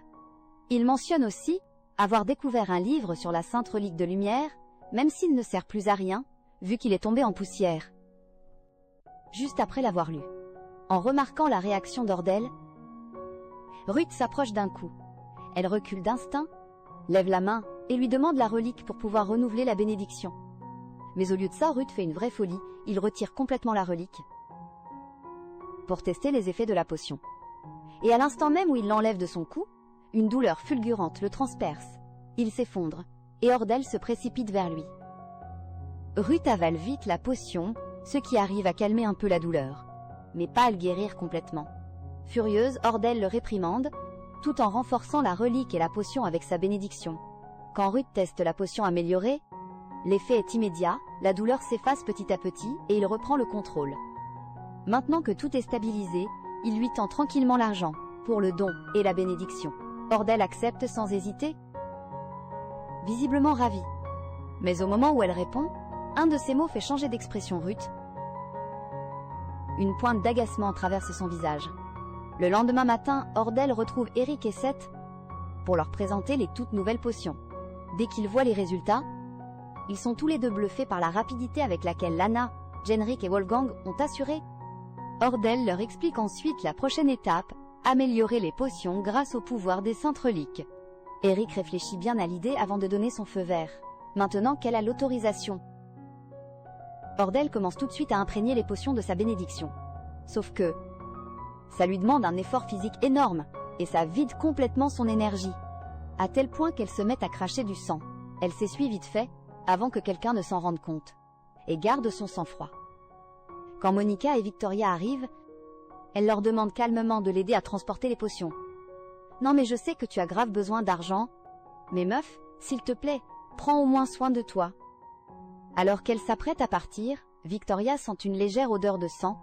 Il mentionne aussi avoir découvert un livre sur la Sainte Relique de Lumière, même s'il ne sert plus à rien, vu qu'il est tombé en poussière. Juste après l'avoir lu. En remarquant la réaction d'Ordell, Ruth s'approche d'un coup. Elle recule d'instinct, lève la main et lui demande la relique pour pouvoir renouveler la bénédiction. Mais au lieu de ça, Ruth fait une vraie folie, il retire complètement la relique pour tester les effets de la potion. Et à l'instant même où il l'enlève de son cou, une douleur fulgurante le transperce. Il s'effondre, et Ordel se précipite vers lui. Ruth avale vite la potion, ce qui arrive à calmer un peu la douleur, mais pas à le guérir complètement. Furieuse, Ordel le réprimande, tout en renforçant la relique et la potion avec sa bénédiction. Quand Ruth teste la potion améliorée, l'effet est immédiat, la douleur s'efface petit à petit et il reprend le contrôle. Maintenant que tout est stabilisé, il lui tend tranquillement l'argent, pour le don et la bénédiction. Ordel accepte sans hésiter, visiblement ravie. Mais au moment où elle répond, un de ses mots fait changer d'expression Ruth. Une pointe d'agacement traverse son visage. Le lendemain matin, Ordel retrouve Eric et Seth pour leur présenter les toutes nouvelles potions. Dès qu'ils voient les résultats, ils sont tous les deux bluffés par la rapidité avec laquelle Lana, Jenric et Wolfgang ont assuré. Ordel leur explique ensuite la prochaine étape, améliorer les potions grâce au pouvoir des saintes reliques. Eric réfléchit bien à l'idée avant de donner son feu vert. Maintenant qu'elle a l'autorisation, Ordel commence tout de suite à imprégner les potions de sa bénédiction. Sauf que ça lui demande un effort physique énorme, et ça vide complètement son énergie, à tel point qu'elle se met à cracher du sang. Elle s'essuie vite fait, avant que quelqu'un ne s'en rende compte, et garde son sang-froid. Quand Monica et Victoria arrivent, elle leur demande calmement de l'aider à transporter les potions. « Non mais je sais que tu as grave besoin d'argent, mais meuf, s'il te plaît, prends au moins soin de toi. » Alors qu'elle s'apprête à partir, Victoria sent une légère odeur de sang,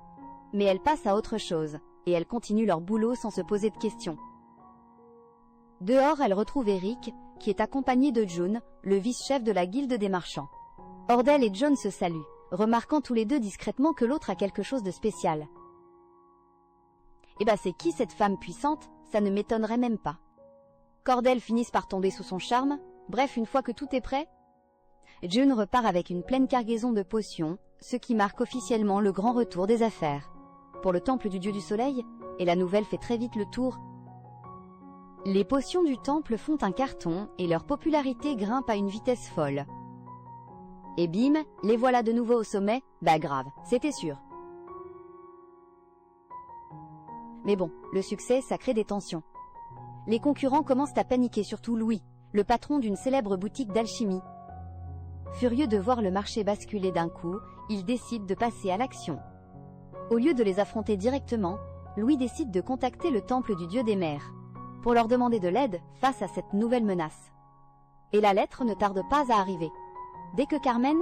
mais elle passe à autre chose, et elle continue leur boulot sans se poser de questions. Dehors, elle retrouve Eric, qui est accompagné de June, le vice-chef de la guilde des marchands. Ordel et John se saluent, remarquant tous les deux discrètement que l'autre a quelque chose de spécial. Eh ben c'est qui cette femme puissante? Ça ne m'étonnerait même pas. Qu'Ordel finisse par tomber sous son charme. Bref, une fois que tout est prêt, June repart avec une pleine cargaison de potions, ce qui marque officiellement le grand retour des affaires pour le temple du dieu du soleil, et la nouvelle fait très vite le tour. Les potions du temple font un carton et leur popularité grimpe à une vitesse folle. Et bim, les voilà de nouveau au sommet. Bah grave, c'était sûr. Mais bon, le succès, ça crée des tensions. Les concurrents commencent à paniquer, surtout Louis, le patron d'une célèbre boutique d'alchimie. Furieux de voir le marché basculer d'un coup, il décide de passer à l'action. Au lieu de les affronter directement, Louis décide de contacter le temple du dieu des mers, pour leur demander de l'aide face à cette nouvelle menace. Et la lettre ne tarde pas à arriver. Dès que Carmen,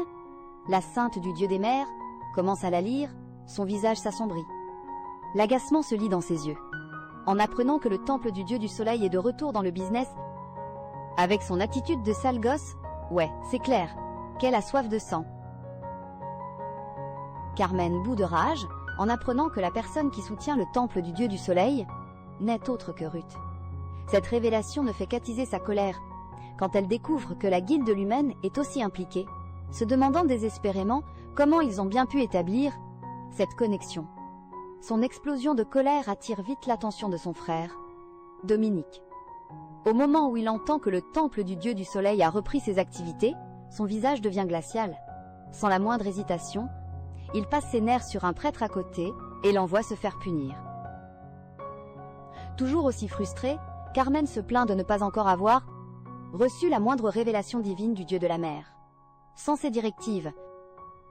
la sainte du dieu des mers, commence à la lire, son visage s'assombrit. L'agacement se lit dans ses yeux. En apprenant que le temple du dieu du soleil est de retour dans le business, avec son attitude de sale gosse, ouais, c'est clair, qu'elle a soif de sang. Carmen bout de rage, en apprenant que la personne qui soutient le temple du dieu du soleil n'est autre que Ruth. Cette révélation ne fait qu'attiser sa colère, quand elle découvre que la guilde humaine est aussi impliquée, se demandant désespérément comment ils ont bien pu établir cette connexion. Son explosion de colère attire vite l'attention de son frère, Dominique. Au moment où il entend que le temple du dieu du soleil a repris ses activités, son visage devient glacial. Sans la moindre hésitation, il passe ses nerfs sur un prêtre à côté et l'envoie se faire punir. Toujours aussi frustré, Carmen se plaint de ne pas encore avoir reçu la moindre révélation divine du dieu de la mer. Sans ces directives,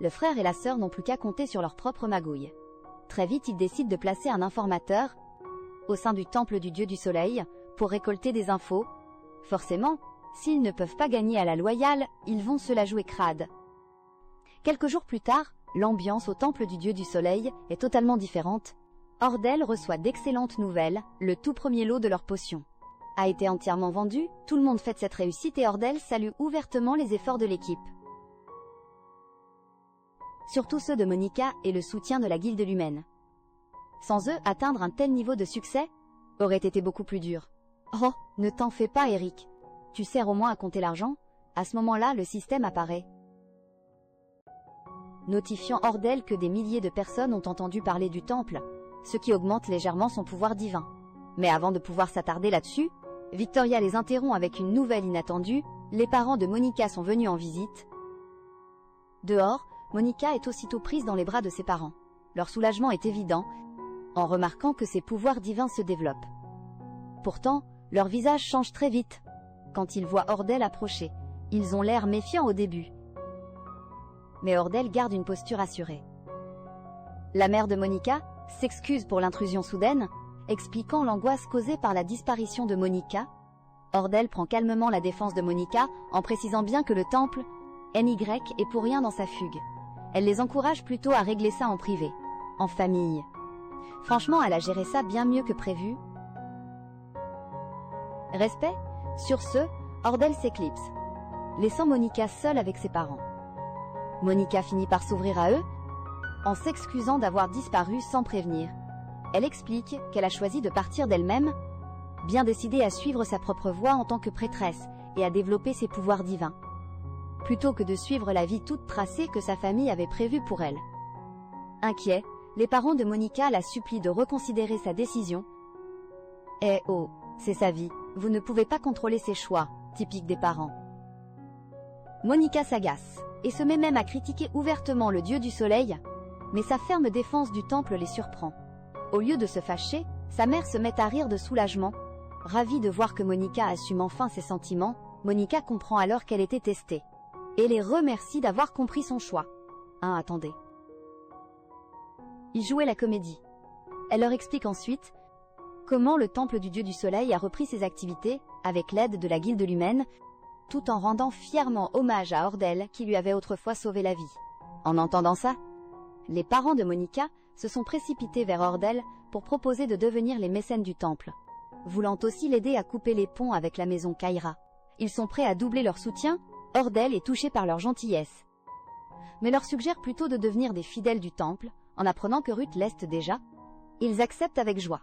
le frère et la sœur n'ont plus qu'à compter sur leur propre magouille. Très vite, ils décident de placer un informateur au sein du temple du dieu du soleil pour récolter des infos. Forcément, s'ils ne peuvent pas gagner à la loyale, ils vont se la jouer crade. Quelques jours plus tard, l'ambiance au temple du dieu du soleil est totalement différente. Ordel reçoit d'excellentes nouvelles, le tout premier lot de leurs potions a été entièrement vendu, tout le monde fête cette réussite et Ordel salue ouvertement les efforts de l'équipe. Surtout ceux de Monica et le soutien de la guilde humaine. Sans eux, atteindre un tel niveau de succès aurait été beaucoup plus dur. Oh, ne t'en fais pas Eric. Tu sers au moins à compter l'argent. À ce moment-là, le système apparaît, notifiant Ordel que des milliers de personnes ont entendu parler du temple, ce qui augmente légèrement son pouvoir divin. Mais avant de pouvoir s'attarder là-dessus, Victoria les interrompt avec une nouvelle inattendue, les parents de Monica sont venus en visite. Dehors, Monica est aussitôt prise dans les bras de ses parents. Leur soulagement est évident, en remarquant que ses pouvoirs divins se développent. Pourtant, leur visage change très vite. Quand ils voient Ordel approcher, ils ont l'air méfiants au début. Mais Ordel garde une posture assurée. La mère de Monica s'excuse pour l'intrusion soudaine, expliquant l'angoisse causée par la disparition de Monica. Ordel prend calmement la défense de Monica en précisant bien que le temple NY est pour rien dans sa fugue. Elle les encourage plutôt à régler ça en privé, en famille. Franchement, elle a géré ça bien mieux que prévu. Respect? Sur ce, Ordel s'éclipse, laissant Monica seule avec ses parents. Monica finit par s'ouvrir à eux, en s'excusant d'avoir disparu sans prévenir. Elle explique qu'elle a choisi de partir d'elle-même, bien décidée à suivre sa propre voie en tant que prêtresse et à développer ses pouvoirs divins, plutôt que de suivre la vie toute tracée que sa famille avait prévue pour elle. Inquiets, les parents de Monica la supplient de reconsidérer sa décision. « Eh oh, c'est sa vie, vous ne pouvez pas contrôler ses choix », typique des parents. Monica s'agace, et se met même à critiquer ouvertement le dieu du soleil, mais sa ferme défense du temple les surprend. Au lieu de se fâcher, sa mère se met à rire de soulagement. Ravie de voir que Monica assume enfin ses sentiments, Monica comprend alors qu'elle était testée, et les remercie d'avoir compris son choix. Attendez. Ils jouaient la comédie. Elle leur explique ensuite comment le temple du dieu du soleil a repris ses activités, avec l'aide de la guilde Lumène, tout en rendant fièrement hommage à Ordel qui lui avait autrefois sauvé la vie. En entendant ça, les parents de Monica se sont précipités vers Ordel pour proposer de devenir les mécènes du temple, voulant aussi l'aider à couper les ponts avec la maison Kaira. Ils sont prêts à doubler leur soutien, Ordel est touché par leur gentillesse, mais leur suggère plutôt de devenir des fidèles du temple, en apprenant que Ruth l'est déjà. Ils acceptent avec joie.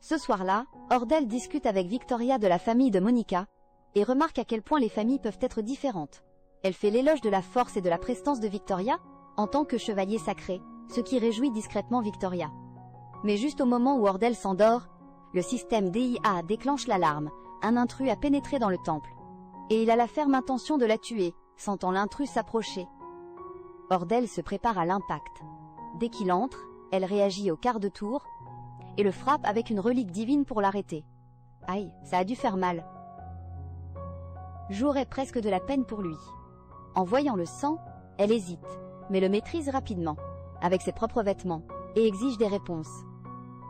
Ce soir-là, Ordel discute avec Victoria de la famille de Monica, et remarque à quel point les familles peuvent être différentes. Elle fait l'éloge de la force et de la prestance de Victoria, en tant que chevalier sacré, ce qui réjouit discrètement Victoria. Mais juste au moment où Ordel s'endort, le système DIA déclenche l'alarme, un intrus a pénétré dans le temple. Et il a la ferme intention de la tuer, sentant l'intrus s'approcher. Ordel se prépare à l'impact. Dès qu'il entre, elle réagit au quart de tour, et le frappe avec une relique divine pour l'arrêter. Aïe, ça a dû faire mal. J'aurais presque de la peine pour lui. En voyant le sang, elle hésite, mais le maîtrise rapidement, avec ses propres vêtements, et exige des réponses.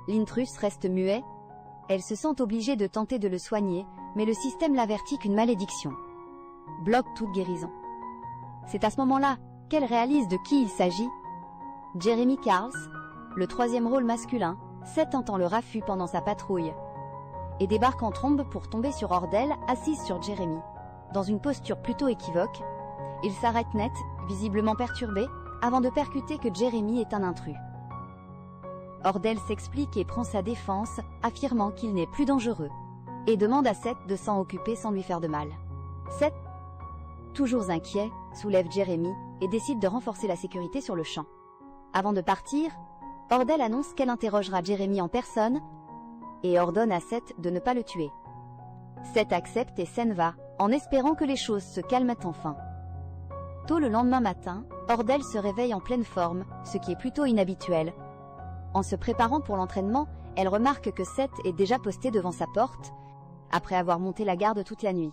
L'intrus reste muet, elle se sent obligée de tenter de le soigner, mais le système l'avertit qu'une malédiction bloque toute guérison. C'est à ce moment-là qu'elle réalise de qui il s'agit. Jeremy Carls, le troisième rôle masculin, tentant le raffut pendant sa patrouille, et débarque en trombe pour tomber sur Ordel, assise sur Jeremy. Dans une posture plutôt équivoque, il s'arrête net, visiblement perturbé, avant de percuter que Jeremy est un intrus. Ordel s'explique et prend sa défense, affirmant qu'il n'est plus dangereux, et demande à Seth de s'en occuper sans lui faire de mal. Seth, toujours inquiet, soulève Jeremy et décide de renforcer la sécurité sur le champ. Avant de partir, Ordel annonce qu'elle interrogera Jeremy en personne et ordonne à Seth de ne pas le tuer. Seth accepte et s'en va, en espérant que les choses se calment enfin. Tôt le lendemain matin, Ordel se réveille en pleine forme, ce qui est plutôt inhabituel. En se préparant pour l'entraînement, elle remarque que Seth est déjà posté devant sa porte, après avoir monté la garde toute la nuit.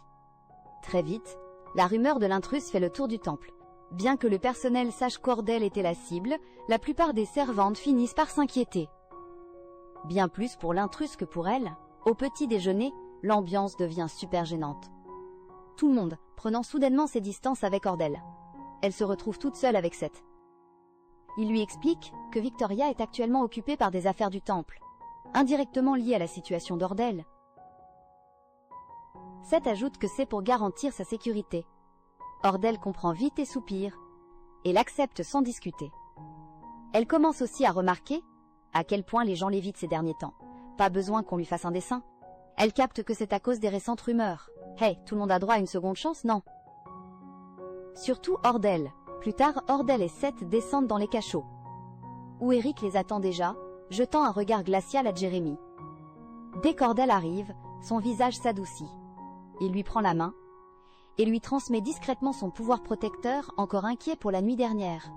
Très vite, la rumeur de l'intrus fait le tour du temple. Bien que le personnel sache qu'Ordel était la cible, la plupart des servantes finissent par s'inquiéter. Bien plus pour l'intrus que pour elle. Au petit déjeuner, l'ambiance devient super gênante. Tout le monde prenant soudainement ses distances avec Ordel. Elle se retrouve toute seule avec Seth. Il lui explique que Victoria est actuellement occupée par des affaires du temple, indirectement liées à la situation d'Ordel. Seth ajoute que c'est pour garantir sa sécurité. Ordel comprend vite et soupire, et l'accepte sans discuter. Elle commence aussi à remarquer à quel point les gens l'évitent ces derniers temps. Pas besoin qu'on lui fasse un dessin. Elle capte que c'est à cause des récentes rumeurs. Hey, tout le monde a droit à une seconde chance, non? Surtout Ordel. Plus tard, Ordel et Seth descendent dans les cachots, où Eric les attend déjà, jetant un regard glacial à Jeremy. Dès qu'Ordel arrive, son visage s'adoucit. Il lui prend la main et lui transmet discrètement son pouvoir protecteur, encore inquiet pour la nuit dernière.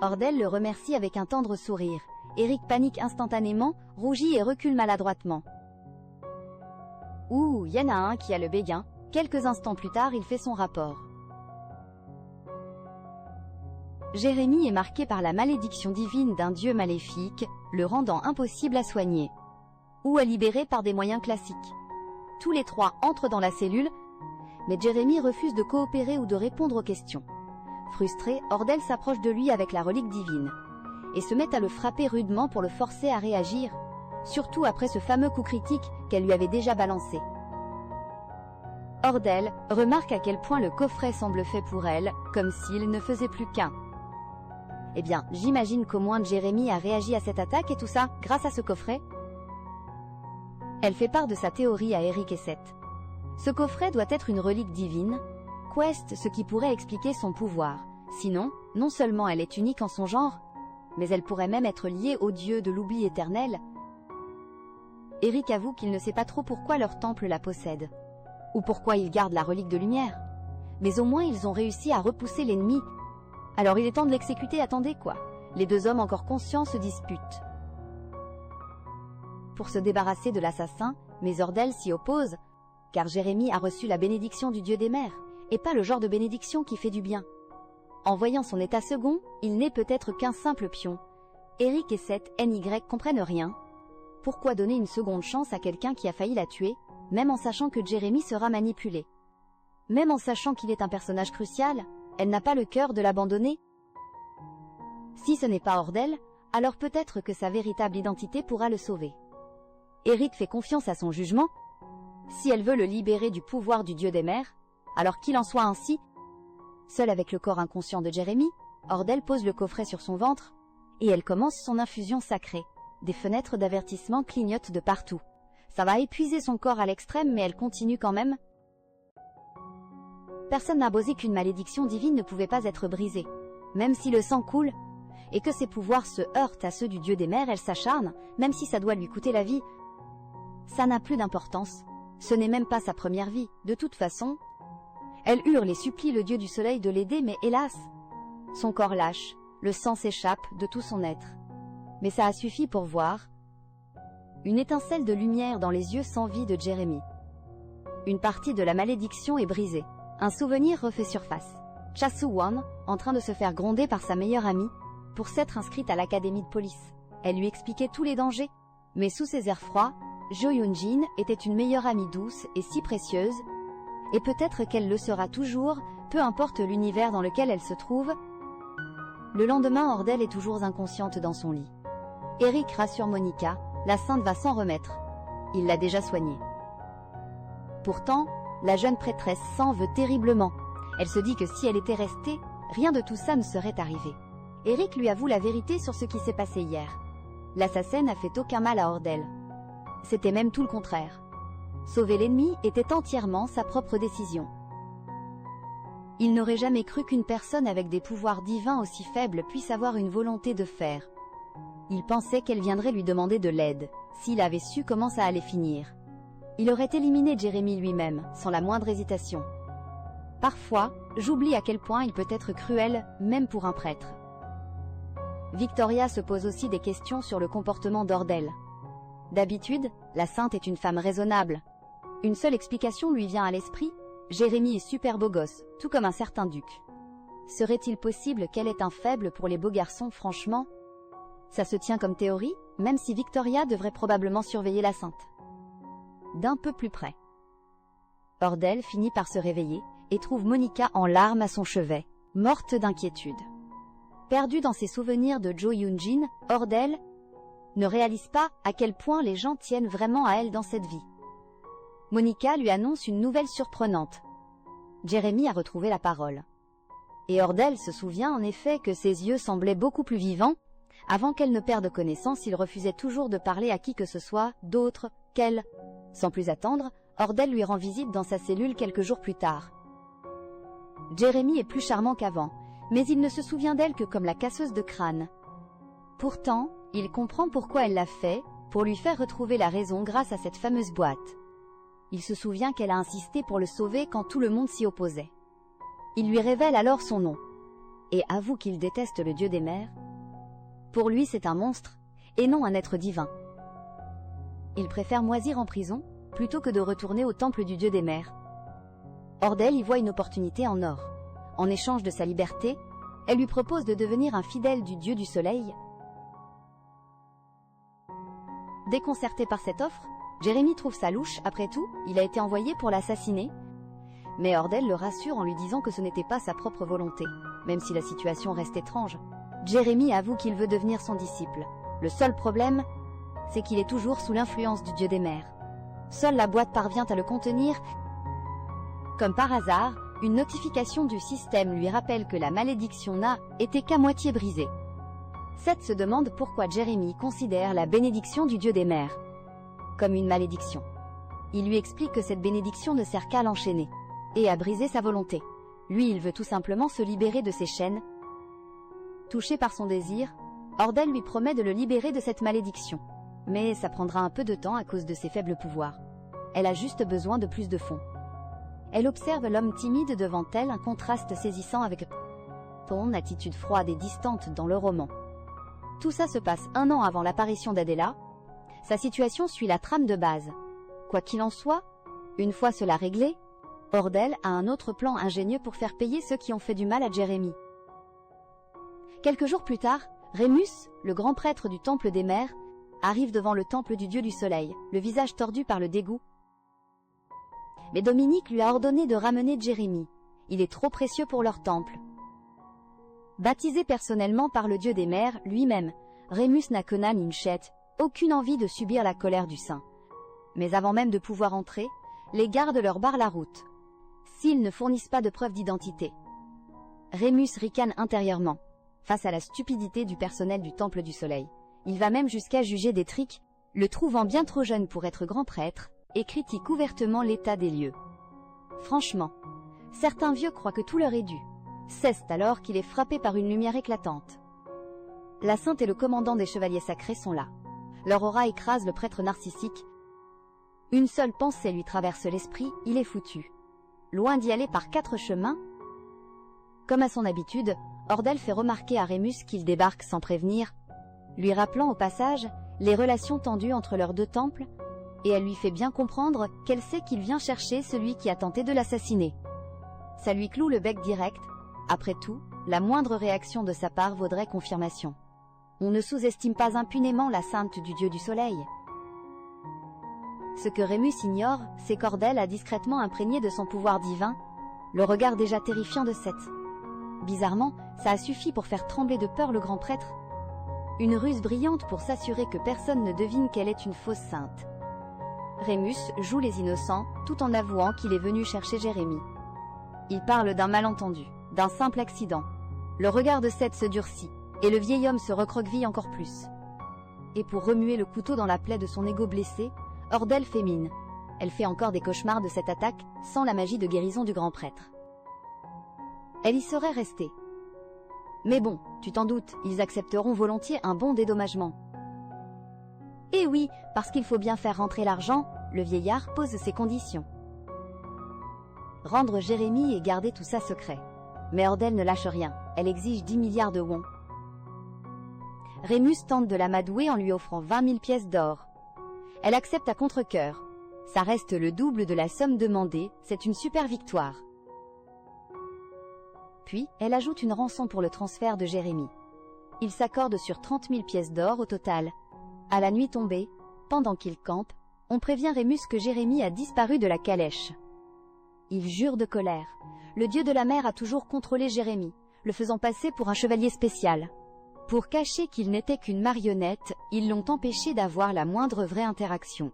Ordel le remercie avec un tendre sourire. Eric panique instantanément, rougit et recule maladroitement. Ouh, y en a un qui a le béguin. Quelques instants plus tard, il fait son rapport. Jérémie est marqué par la malédiction divine d'un dieu maléfique, le rendant impossible à soigner ou à libérer par des moyens classiques. Tous les trois entrent dans la cellule, mais Jérémie refuse de coopérer ou de répondre aux questions. Frustré, Ordel s'approche de lui avec la relique divine et se met à le frapper rudement pour le forcer à réagir, surtout après ce fameux coup critique qu'elle lui avait déjà balancé. Ordel remarque à quel point le coffret semble fait pour elle, comme s'il ne faisait plus qu'un. Eh bien, j'imagine qu'au moins Jérémie a réagi à cette attaque et tout ça, grâce à ce coffret. Elle fait part de sa théorie à Eric et Seth. Ce coffret doit être une relique divine, Quest, ce qui pourrait expliquer son pouvoir. Sinon, non seulement elle est unique en son genre, mais elle pourrait même être liée au dieu de l'oubli éternel. Eric avoue qu'il ne sait pas trop pourquoi leur temple la possède, ou pourquoi ils gardent la relique de lumière. Mais au moins ils ont réussi à repousser l'ennemi. Alors il est temps de l'exécuter, attendez quoi. Les deux hommes encore conscients se disputent pour se débarrasser de l'assassin, mais Ordel s'y oppose, car Jérémie a reçu la bénédiction du dieu des mers, et pas le genre de bénédiction qui fait du bien. En voyant son état second, il n'est peut-être qu'un simple pion. Eric et Seth NY comprennent rien. Pourquoi donner une seconde chance à quelqu'un qui a failli la tuer, même en sachant que Jérémie sera manipulé? Même en sachant qu'il est un personnage crucial, elle n'a pas le cœur de l'abandonner. Si ce n'est pas Ordel, alors peut-être que sa véritable identité pourra le sauver. Eric fait confiance à son jugement. Si elle veut le libérer du pouvoir du dieu des mers, alors qu'il en soit ainsi. Seule avec le corps inconscient de Jérémie, Ordel pose le coffret sur son ventre, et elle commence son infusion sacrée. Des fenêtres d'avertissement clignotent de partout. Ça va épuiser son corps à l'extrême, mais elle continue quand même. Personne n'a osé qu'une malédiction divine ne pouvait pas être brisée. Même si le sang coule, et que ses pouvoirs se heurtent à ceux du dieu des mers, elle s'acharne, même si ça doit lui coûter la vie. Ça n'a plus d'importance. Ce n'est même pas sa première vie, de toute façon. Elle hurle et supplie le dieu du soleil de l'aider, mais hélas, son corps lâche, le sang s'échappe de tout son être. Mais ça a suffi pour voir une étincelle de lumière dans les yeux sans vie de Jérémie. Une partie de la malédiction est brisée. Un souvenir refait surface. Cha-Soo-won, en train de se faire gronder par sa meilleure amie, pour s'être inscrite à l'académie de police. Elle lui expliquait tous les dangers, mais sous ses airs froids, Jo Yoon-jin était une meilleure amie douce et si précieuse, et peut-être qu'elle le sera toujours, peu importe l'univers dans lequel elle se trouve. Le lendemain, Ordel est toujours inconsciente dans son lit. Eric rassure Monica, la sainte va s'en remettre. Il l'a déjà soignée. Pourtant, la jeune prêtresse s'en veut terriblement. Elle se dit que si elle était restée, rien de tout ça ne serait arrivé. Eric lui avoue la vérité sur ce qui s'est passé hier. L'assassin n'a fait aucun mal à Ordel. C'était même tout le contraire. Sauver l'ennemi était entièrement sa propre décision. Il n'aurait jamais cru qu'une personne avec des pouvoirs divins aussi faibles puisse avoir une volonté de faire. Il pensait qu'elle viendrait lui demander de l'aide, s'il avait su comment ça allait finir. Il aurait éliminé Jérémie lui-même, sans la moindre hésitation. Parfois, j'oublie à quel point il peut être cruel, même pour un prêtre. Victoria se pose aussi des questions sur le comportement d'Ordel. D'habitude, la sainte est une femme raisonnable. Une seule explication lui vient à l'esprit, Jérémie est super beau gosse, tout comme un certain duc. Serait-il possible qu'elle ait un faible pour les beaux garçons, franchement? Ça se tient comme théorie, même si Victoria devrait probablement surveiller la sainte d'un peu plus près. Ordel finit par se réveiller, et trouve Monica en larmes à son chevet, morte d'inquiétude. Perdue dans ses souvenirs de Jo Yoon-jin, Ordel ne réalise pas à quel point les gens tiennent vraiment à elle dans cette vie. Monica lui annonce une nouvelle surprenante. Jérémie a retrouvé la parole. Et Ordel se souvient en effet que ses yeux semblaient beaucoup plus vivants. Avant qu'elle ne perde connaissance, il refusait toujours de parler à qui que ce soit d'autre qu'elle. Sans plus attendre, Ordel lui rend visite dans sa cellule quelques jours plus tard. Jérémie est plus charmant qu'avant, mais il ne se souvient d'elle que comme la casseuse de crâne. Pourtant, il comprend pourquoi elle l'a fait, pour lui faire retrouver la raison grâce à cette fameuse boîte. Il se souvient qu'elle a insisté pour le sauver quand tout le monde s'y opposait. Il lui révèle alors son nom, et avoue qu'il déteste le dieu des mers. Pour lui, c'est un monstre, et non un être divin. Il préfère moisir en prison, plutôt que de retourner au temple du dieu des mers. Ordel y voit une opportunité en or. En échange de sa liberté, elle lui propose de devenir un fidèle du dieu du soleil. Déconcerté par cette offre, Jérémie trouve ça louche, après tout, il a été envoyé pour l'assassiner. Mais Ordel le rassure en lui disant que ce n'était pas sa propre volonté, même si la situation reste étrange. Jérémie avoue qu'il veut devenir son disciple. Le seul problème, c'est qu'il est toujours sous l'influence du dieu des mers. Seule la boîte parvient à le contenir. Comme par hasard, une notification du système lui rappelle que la malédiction n'a été qu'à moitié brisée. Seth se demande pourquoi Jérémie considère la bénédiction du dieu des mers comme une malédiction. Il lui explique que cette bénédiction ne sert qu'à l'enchaîner et à briser sa volonté. Lui, il veut tout simplement se libérer de ses chaînes. Touché par son désir, Ordel lui promet de le libérer de cette malédiction. Mais ça prendra un peu de temps à cause de ses faibles pouvoirs. Elle a juste besoin de plus de fonds. Elle observe l'homme timide devant elle, un contraste saisissant avec son attitude froide et distante dans le roman. Tout ça se passe 1 an avant l'apparition d'Adela. Sa situation suit la trame de base. Quoi qu'il en soit, une fois cela réglé, Ordel a un autre plan ingénieux pour faire payer ceux qui ont fait du mal à Jérémie. Quelques jours plus tard, Rémus, le grand prêtre du temple des mers, arrive devant le temple du dieu du soleil, le visage tordu par le dégoût. Mais Dominique lui a ordonné de ramener Jérémie. Il est trop précieux pour leur temple. Baptisé personnellement par le dieu des mers lui-même, Rémus n'a que ni une chette, aucune envie de subir la colère du saint. Mais avant même de pouvoir entrer, les gardes leur barrent la route, s'ils ne fournissent pas de preuves d'identité. Rémus ricane intérieurement, face à la stupidité du personnel du Temple du Soleil. Il va même jusqu'à juger d'Étrique, le trouvant bien trop jeune pour être grand prêtre, et critique ouvertement l'état des lieux. Franchement, certains vieux croient que tout leur est dû. Ceste alors qu'il est frappé par une lumière éclatante. La sainte et le commandant des chevaliers sacrés sont là. Leur aura écrase le prêtre narcissique. Une seule pensée lui traverse l'esprit, il est foutu. Loin d'y aller par 4 chemins. Comme à son habitude, Ordel fait remarquer à Rémus qu'il débarque sans prévenir, lui rappelant au passage les relations tendues entre leurs 2 temples, et elle lui fait bien comprendre qu'elle sait qu'il vient chercher celui qui a tenté de l'assassiner. Ça lui cloue le bec direct. Après tout, la moindre réaction de sa part vaudrait confirmation. On ne sous-estime pas impunément la sainte du dieu du soleil. Ce que Rémus ignore, c'est qu'Ordel a discrètement imprégné de son pouvoir divin le regard déjà terrifiant de Seth. Bizarrement, ça a suffi pour faire trembler de peur le grand prêtre. Une ruse brillante pour s'assurer que personne ne devine qu'elle est une fausse sainte. Rémus joue les innocents, tout en avouant qu'il est venu chercher Jérémie. Il parle d'un malentendu, d'un simple accident. Le regard de Seth se durcit, et le vieil homme se recroqueville encore plus. Et pour remuer le couteau dans la plaie de son ego blessé, Ordel fait mine. Elle fait encore des cauchemars de cette attaque, sans la magie de guérison du grand prêtre. Elle y serait restée. Mais bon, tu t'en doutes, ils accepteront volontiers un bon dédommagement. Et oui, parce qu'il faut bien faire rentrer l'argent, le vieillard pose ses conditions. Rendre Jérémie et garder tout ça secret. Mais Ordel ne lâche rien, elle exige 10 milliards de won. Rémus tente de l'amadouer en lui offrant 20 000 pièces d'or. Elle accepte à contre-cœur. Ça reste le double de la somme demandée, c'est une super victoire. Puis, elle ajoute une rançon pour le transfert de Jérémie. Ils s'accordent sur 30 000 pièces d'or au total. À la nuit tombée, pendant qu'ils campent, on prévient Rémus que Jérémie a disparu de la calèche. Il jure de colère. Le dieu de la mer a toujours contrôlé Jérémie, le faisant passer pour un chevalier spécial. Pour cacher qu'il n'était qu'une marionnette, ils l'ont empêché d'avoir la moindre vraie interaction.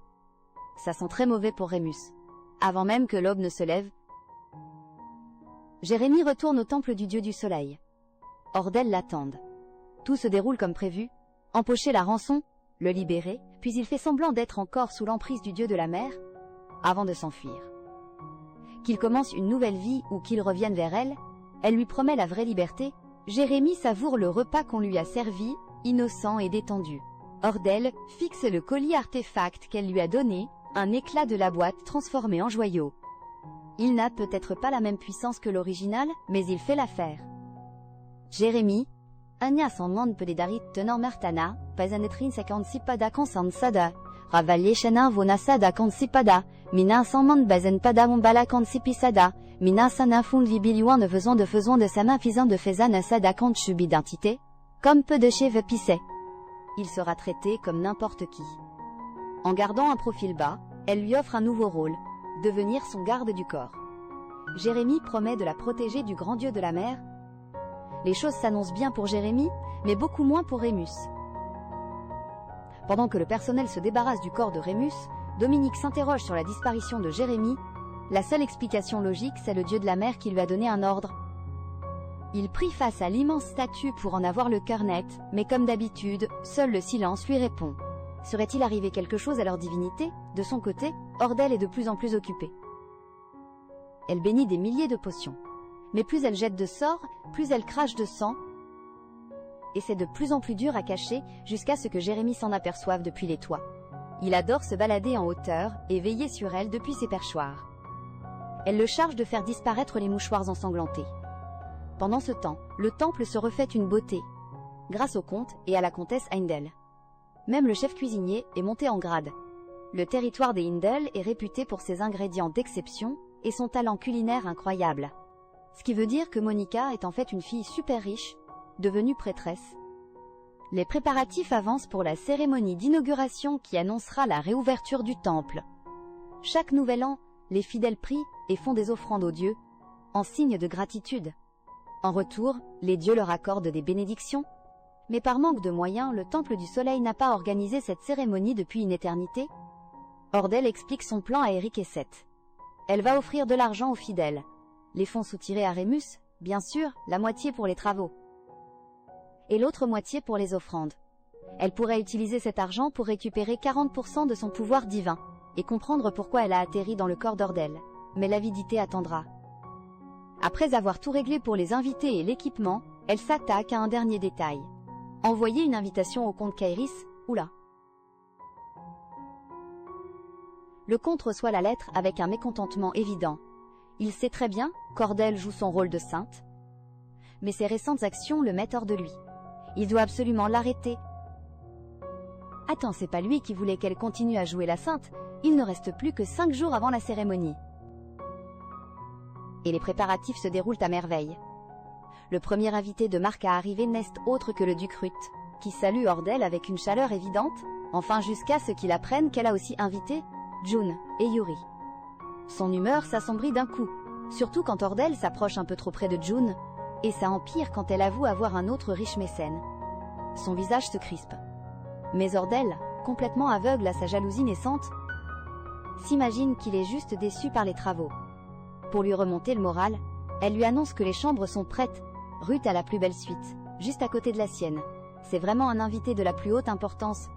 Ça sent très mauvais pour Rémus. Avant même que l'aube ne se lève, Jérémie retourne au temple du dieu du soleil. Ordel l'attendent. Tout se déroule comme prévu. Empocher la rançon, le libérer, puis il fait semblant d'être encore sous l'emprise du dieu de la mer, avant de s'enfuir. Qu'il commence une nouvelle vie ou qu'il revienne vers elle, elle lui promet la vraie liberté. Jérémie savoure le repas qu'on lui a servi, innocent et détendu. Ordel fixe le collier artefact qu'elle lui a donné, un éclat de la boîte transformé en joyau. Il n'a peut-être pas la même puissance que l'original, mais il fait l'affaire. Jérémy, Anya Sandman Peledarit tenant Martana, Pazanetrin 56 pada Sada, Ravalie Shana Vonasada Kansipada, Mina Sandman Bazen Pada Mombala Kansipisada, Mina Sana Fund Vibiliouan ne faisant de sa main fisant de Fezana Sada Kanchu d'identité, comme peu de cheveux pissés. Il sera traité comme n'importe qui. En gardant un profil bas, elle lui offre un nouveau rôle, devenir son garde du corps. Jérémy promet de la protéger du grand dieu de la mer. Les choses s'annoncent bien pour Jérémy, mais beaucoup moins pour Rémus. Pendant que le personnel se débarrasse du corps de Rémus, Dominique s'interroge sur la disparition de Jérémy. La seule explication logique, c'est le dieu de la mer qui lui a donné un ordre. Il prie face à l'immense statue pour en avoir le cœur net, mais comme d'habitude, seul le silence lui répond. Serait-il arrivé quelque chose à leur divinité? De son côté, Ordel est de plus en plus occupée. Elle bénit des milliers de potions. Mais plus elle jette de sorts, plus elle crache de sang. Et c'est de plus en plus dur à cacher, jusqu'à ce que Jérémy s'en aperçoive depuis les toits. Il adore se balader en hauteur et veiller sur elle depuis ses perchoirs. Elle le charge de faire disparaître les mouchoirs ensanglantés. Pendant ce temps, le temple se refait une beauté, grâce au comte et à la comtesse Heindel. Même le chef cuisinier est monté en grade. Le territoire des Heindel est réputé pour ses ingrédients d'exception et son talent culinaire incroyable. Ce qui veut dire que Monica est en fait une fille super riche, devenue prêtresse. Les préparatifs avancent pour la cérémonie d'inauguration qui annoncera la réouverture du temple. Chaque nouvel an, les fidèles prient et font des offrandes aux dieux, en signe de gratitude. En retour, les dieux leur accordent des bénédictions. Mais par manque de moyens, le Temple du Soleil n'a pas organisé cette cérémonie depuis une éternité. Ordel explique son plan à Eric et Seth. Elle va offrir de l'argent aux fidèles. Les fonds soutirés à Rémus, bien sûr, la moitié pour les travaux. Et l'autre moitié pour les offrandes. Elle pourrait utiliser cet argent pour récupérer 40% de son pouvoir divin, et comprendre pourquoi elle a atterri dans le corps d'Ordel. Mais l'avidité attendra. Après avoir tout réglé pour les invités et l'équipement, elle s'attaque à un dernier détail. Envoyer une invitation au comte Kairis, oula. Le comte reçoit la lettre avec un mécontentement évident. Il sait très bien qu'Ordel joue son rôle de sainte, mais ses récentes actions le mettent hors de lui. Il doit absolument l'arrêter. Attends, c'est pas lui qui voulait qu'elle continue à jouer la sainte, il ne reste plus que 5 jours avant la cérémonie. Et les préparatifs se déroulent à merveille. Le premier invité de marque à arriver n'est autre que le duc Ruth, qui salue Ordel avec une chaleur évidente, enfin jusqu'à ce qu'il apprenne qu'elle a aussi invité June et Yuri. Son humeur s'assombrit d'un coup, surtout quand Ordel s'approche un peu trop près de June, et ça empire quand elle avoue avoir un autre riche mécène. Son visage se crispe. Mais Ordel, complètement aveugle à sa jalousie naissante, s'imagine qu'il est juste déçu par les travaux. Pour lui remonter le moral, elle lui annonce que les chambres sont prêtes. Ruth a la plus belle suite, juste à côté de la sienne. C'est vraiment un invité de la plus haute importance.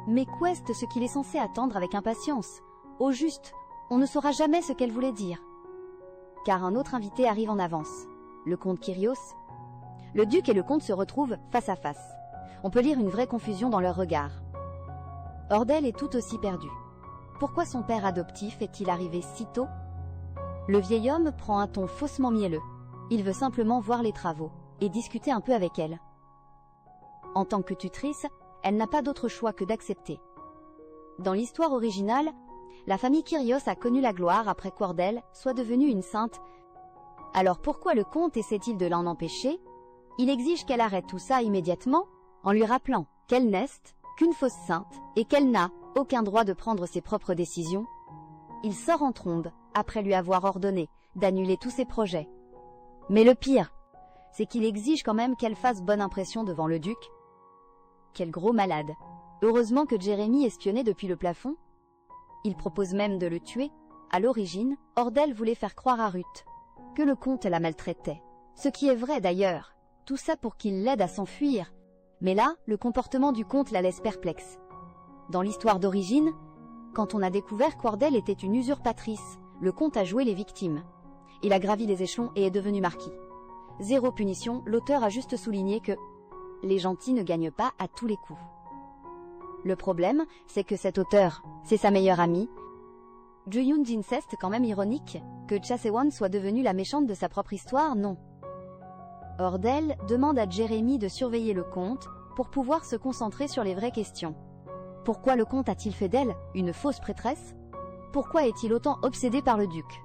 Mais qu'est ce qu'il est censé attendre avec impatience? Au juste, on ne saura jamais ce qu'elle voulait dire. Car un autre invité arrive en avance, le comte Kyrios. Le duc et le comte se retrouvent face à face. On peut lire une vraie confusion dans leurs regards. Ordel est tout aussi perdu. Pourquoi son père adoptif est-il arrivé si tôt? Le vieil homme prend un ton faussement mielleux. Il veut simplement voir les travaux et discuter un peu avec elle. En tant que tutrice, elle n'a pas d'autre choix que d'accepter. Dans l'histoire originale, la famille Kyrios a connu la gloire après qu'Ordel soit devenue une sainte. Alors pourquoi le comte essaie-t-il de l'en empêcher? Il exige qu'elle arrête tout ça immédiatement, en lui rappelant qu'elle n'est qu'une fausse sainte et qu'elle n'a aucun droit de prendre ses propres décisions. Il sort en trombe, après lui avoir ordonné d'annuler tous ses projets. Mais le pire, c'est qu'il exige quand même qu'elle fasse bonne impression devant le duc. Quel gros malade. Heureusement que Jérémy espionnait depuis le plafond. Il propose même de le tuer. À l'origine, Ordel voulait faire croire à Ruth que le comte la maltraitait. Ce qui est vrai d'ailleurs. Tout ça pour qu'il l'aide à s'enfuir. Mais là, le comportement du comte la laisse perplexe. Dans l'histoire d'origine, quand on a découvert qu'Ordel était une usurpatrice, le comte a joué les victimes. Il a gravi les échelons et est devenu marquis. Zéro punition, l'auteur a juste souligné que les gentils ne gagnent pas à tous les coups. Le problème, c'est que cet auteur, c'est sa meilleure amie. Ju-yoon d'inceste quand même ironique, que Cha-sewon soit devenue la méchante de sa propre histoire, non. Ordel demande à Jeremy de surveiller le comte, pour pouvoir se concentrer sur les vraies questions. Pourquoi le comte a-t-il fait d'elle une fausse prêtresse? Pourquoi est-il autant obsédé par le duc?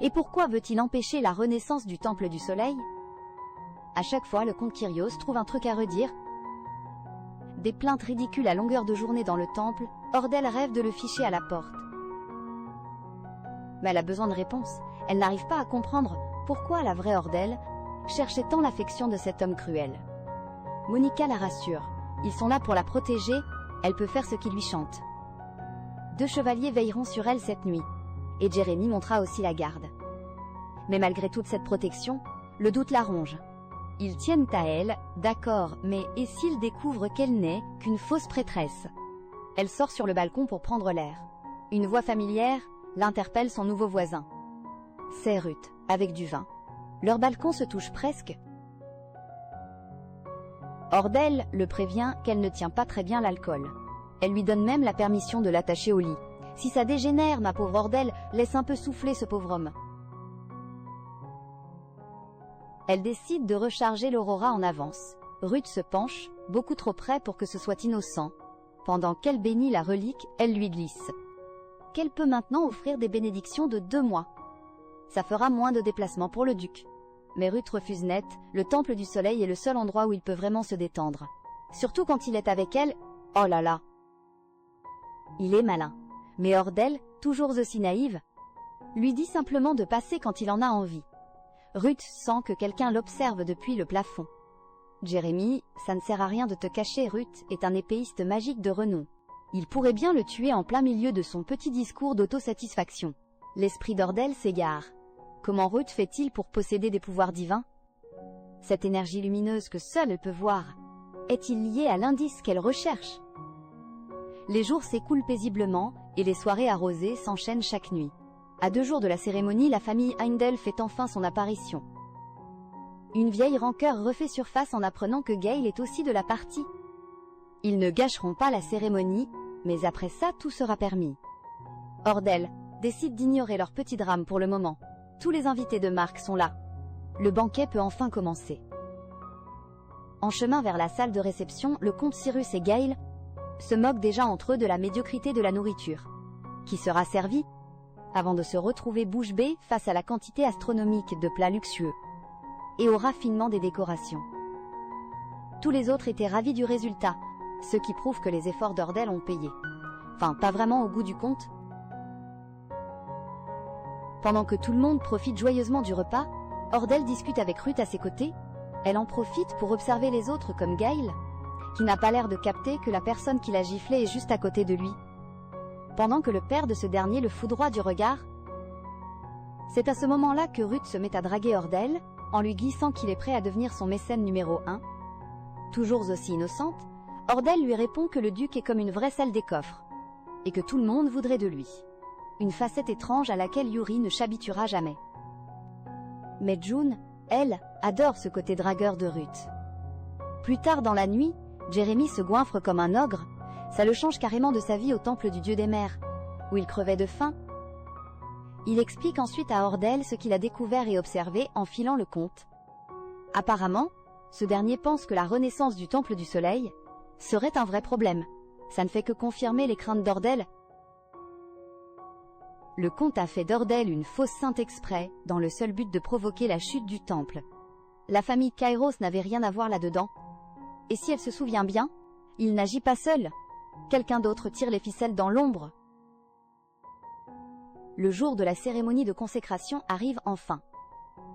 Et pourquoi veut-il empêcher la renaissance du Temple du Soleil? À chaque fois, le comte Kyrios trouve un truc à redire. Des plaintes ridicules à longueur de journée dans le temple, Ordel rêve de le ficher à la porte. Mais elle a besoin de réponses. Elle n'arrive pas à comprendre pourquoi la vraie Ordel cherchait tant l'affection de cet homme cruel. Monica la rassure. Ils sont là pour la protéger, elle peut faire ce qui lui chante. 2 chevaliers veilleront sur elle cette nuit, et Jeremy montera aussi la garde. Mais malgré toute cette protection, le doute la ronge. Ils tiennent à elle, d'accord, mais et s'ils découvrent qu'elle n'est qu'une fausse prêtresse? Elle sort sur le balcon pour prendre l'air. Une voix familière l'interpelle son nouveau voisin. C'est Ruth, avec du vin. Leur balcon se touche presque. Ordel le prévient qu'elle ne tient pas très bien l'alcool. Elle lui donne même la permission de l'attacher au lit. Si ça dégénère, ma pauvre Ordel, laisse un peu souffler ce pauvre homme. Elle décide de recharger l'Aurora en avance. Ruth se penche, beaucoup trop près pour que ce soit innocent. Pendant qu'elle bénit la relique, elle lui glisse. Qu'elle peut maintenant offrir des bénédictions de 2 mois. Ça fera moins de déplacements pour le duc. Mais Ruth refuse net, le Temple du Soleil est le seul endroit où il peut vraiment se détendre. Surtout quand il est avec elle, oh là là. Il est malin. Mais Ordel, toujours aussi naïve, lui dit simplement de passer quand il en a envie. Ruth sent que quelqu'un l'observe depuis le plafond. Jeremy, ça ne sert à rien de te cacher, Ruth est un épéiste magique de renom. Il pourrait bien le tuer en plein milieu de son petit discours d'autosatisfaction. L'esprit d'Ordel s'égare. Comment Ruth fait-il pour posséder des pouvoirs divins? Cette énergie lumineuse que seule elle peut voir, est-il lié à l'indice qu'elle recherche? Les jours s'écoulent paisiblement, et les soirées arrosées s'enchaînent chaque nuit. À 2 jours de la cérémonie, la famille Heindel fait enfin son apparition. Une vieille rancœur refait surface en apprenant que Gale est aussi de la partie. Ils ne gâcheront pas la cérémonie, mais après ça, tout sera permis. Ordel décide d'ignorer leur petit drame pour le moment. Tous les invités de marque sont là. Le banquet peut enfin commencer. En chemin vers la salle de réception, le comte Cyrus et Gale se moquent déjà entre eux de la médiocrité de la nourriture. Qui sera servi? Avant de se retrouver bouche bée face à la quantité astronomique de plats luxueux et au raffinement des décorations. Tous les autres étaient ravis du résultat, ce qui prouve que les efforts d'Ordel ont payé. Enfin, pas vraiment au goût du comte. Pendant que tout le monde profite joyeusement du repas, Ordel discute avec Ruth à ses côtés. Elle en profite pour observer les autres comme Gale, qui n'a pas l'air de capter que la personne qui l'a giflé est juste à côté de lui. Pendant que le père de ce dernier le foudroie du regard, c'est à ce moment-là que Ruth se met à draguer Ordel, en lui glissant qu'il est prêt à devenir son mécène numéro 1. Toujours aussi innocente, Ordel lui répond que le duc est comme une vraie salle des coffres, et que tout le monde voudrait de lui. Une facette étrange à laquelle Yuri ne s'habituera jamais. Mais June, elle, adore ce côté dragueur de Ruth. Plus tard dans la nuit, Jeremy se goinfre comme un ogre, ça le change carrément de sa vie au temple du dieu des mers, où il crevait de faim. Il explique ensuite à Ordel ce qu'il a découvert et observé en filant le conte. Apparemment, ce dernier pense que la renaissance du Temple du Soleil serait un vrai problème. Ça ne fait que confirmer les craintes d'Ordel. Le comte a fait d'Ordel une fausse sainte exprès, dans le seul but de provoquer la chute du temple. La famille Kairos n'avait rien à voir là-dedans. Et si elle se souvient bien, il n'agit pas seul. Quelqu'un d'autre tire les ficelles dans l'ombre. Le jour de la cérémonie de consécration arrive enfin.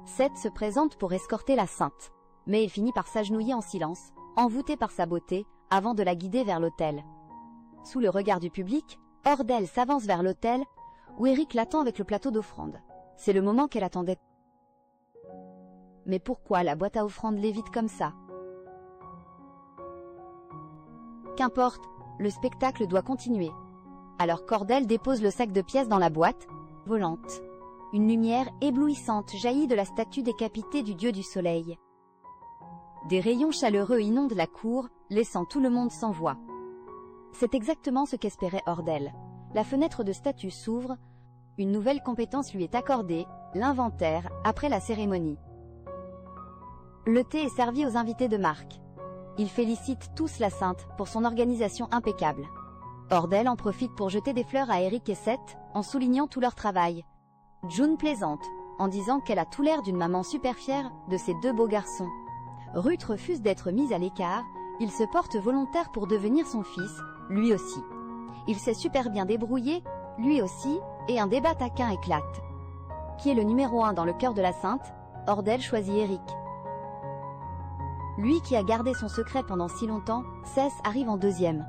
Seth se présente pour escorter la sainte, mais il finit par s'agenouiller en silence, envoûté par sa beauté, avant de la guider vers l'autel. Sous le regard du public, Ordel s'avance vers l'autel, où Eric l'attend avec le plateau d'offrande. C'est le moment qu'elle attendait. Mais pourquoi la boîte à offrande lévite comme ça? Qu'importe, le spectacle doit continuer. Alors qu'Ordel dépose le sac de pièces dans la boîte volante. Une lumière éblouissante jaillit de la statue décapitée du dieu du soleil. Des rayons chaleureux inondent la cour, laissant tout le monde sans voix. C'est exactement ce qu'espérait Ordel. La fenêtre de statut s'ouvre, une nouvelle compétence lui est accordée, l'inventaire, après la cérémonie. Le thé est servi aux invités de marque. Ils félicitent tous la sainte pour son organisation impeccable. Ordel en profite pour jeter des fleurs à Eric et Seth, en soulignant tout leur travail. June plaisante, en disant qu'elle a tout l'air d'une maman super fière de ses 2 beaux garçons. Ruth refuse d'être mise à l'écart, il se porte volontaire pour devenir son fils, lui aussi. Il s'est super bien débrouillé, lui aussi, et un débat taquin éclate. Qui est le numéro 1 dans le cœur de la sainte? Ordel choisit Eric. Lui qui a gardé son secret pendant si longtemps, Seth arrive en 2e.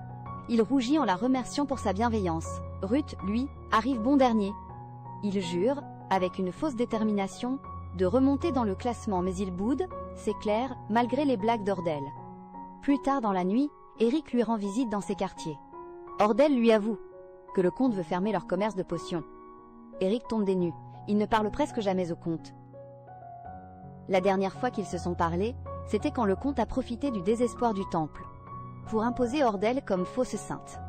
Il rougit en la remerciant pour sa bienveillance. Ruth, lui, arrive bon dernier. Il jure, avec une fausse détermination, de remonter dans le classement mais il boude, c'est clair, malgré les blagues d'Ordel. Plus tard dans la nuit, Eric lui rend visite dans ses quartiers. Ordel lui avoue que le comte veut fermer leur commerce de potions. Eric tombe des nues, il ne parle presque jamais au comte. La dernière fois qu'ils se sont parlé, c'était quand le comte a profité du désespoir du temple pour imposer Ordel comme fausse sainte.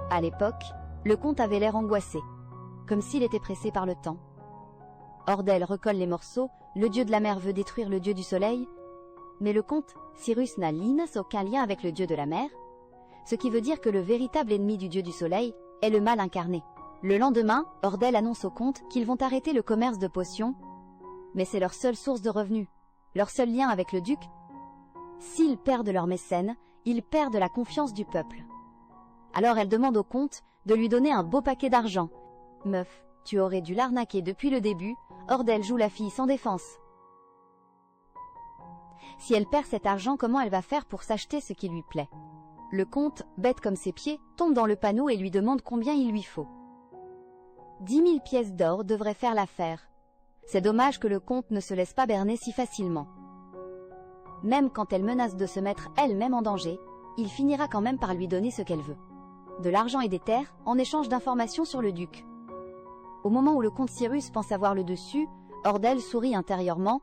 À l'époque, le comte avait l'air angoissé, comme s'il était pressé par le temps. Ordel recolle les morceaux, le dieu de la mer veut détruire le dieu du soleil, mais le comte Cyrus n'a aucun lien avec le dieu de la mer, ce qui veut dire que le véritable ennemi du dieu du soleil est le mal incarné. Le lendemain, Ordel annonce au comte qu'ils vont arrêter le commerce de potions, mais c'est leur seule source de revenus, leur seul lien avec le duc. S'ils perdent leur mécène, ils perdent la confiance du peuple. Alors elle demande au comte de lui donner un beau paquet d'argent. Meuf, tu aurais dû l'arnaquer depuis le début, Ordel joue la fille sans défense. Si elle perd cet argent, comment elle va faire pour s'acheter ce qui lui plaît? Le comte, bête comme ses pieds, tombe dans le panneau et lui demande combien il lui faut. 10 000 pièces d'or devraient faire l'affaire. C'est dommage que le comte ne se laisse pas berner si facilement. Même quand elle menace de se mettre elle-même en danger, il finira quand même par lui donner ce qu'elle veut. De l'argent et des terres, en échange d'informations sur le duc. Au moment où le comte Cyrus pense avoir le dessus, Ordel sourit intérieurement.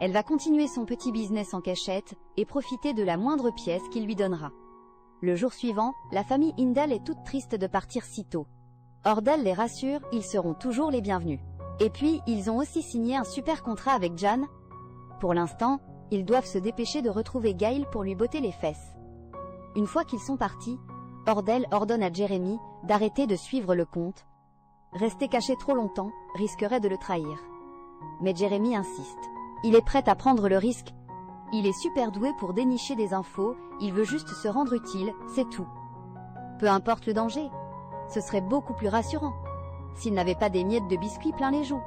Elle va continuer son petit business en cachette et profiter de la moindre pièce qu'il lui donnera. Le jour suivant, la famille Hindle est toute triste de partir si tôt. Ordel les rassure, ils seront toujours les bienvenus. Et puis, ils ont aussi signé un super contrat avec Jan. Pour l'instant, ils doivent se dépêcher de retrouver Gail pour lui botter les fesses. Une fois qu'ils sont partis, Ordel ordonne à Jeremy d'arrêter de suivre le comte. Rester caché trop longtemps risquerait de le trahir. Mais Jeremy insiste. Il est prêt à prendre le risque. Il est super doué pour dénicher des infos, il veut juste se rendre utile, c'est tout. Peu importe le danger. Ce serait beaucoup plus rassurant s'il n'avait pas des miettes de biscuits plein les joues.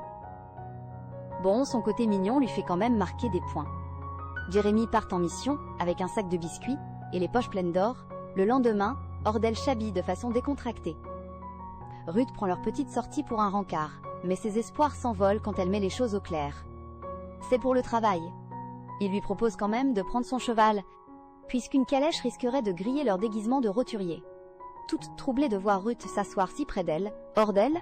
Bon, son côté mignon lui fait quand même marquer des points. Jeremy part en mission, avec un sac de biscuits, et les poches pleines d'or. Le lendemain, Ordel s'habille de façon décontractée. Ruth prend leur petite sortie pour un rencard, mais ses espoirs s'envolent quand elle met les choses au clair. C'est pour le travail. Il lui propose quand même de prendre son cheval, puisqu'une calèche risquerait de griller leur déguisement de roturier. Toute troublée de voir Ruth s'asseoir si près d'elle, Ordel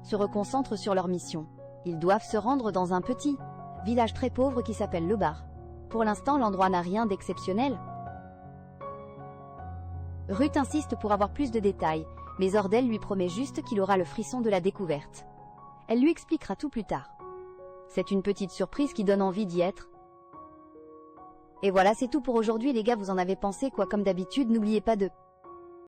se reconcentre sur leur mission. Ils doivent se rendre dans un petit village très pauvre qui s'appelle Le Bar. Pour l'instant, l'endroit n'a rien d'exceptionnel. Ruth insiste pour avoir plus de détails, mais Ordel lui promet juste qu'il aura le frisson de la découverte. Elle lui expliquera tout plus tard. C'est une petite surprise qui donne envie d'y être. Et voilà, c'est tout pour aujourd'hui les gars, vous en avez pensé quoi? Comme d'habitude, n'oubliez pas de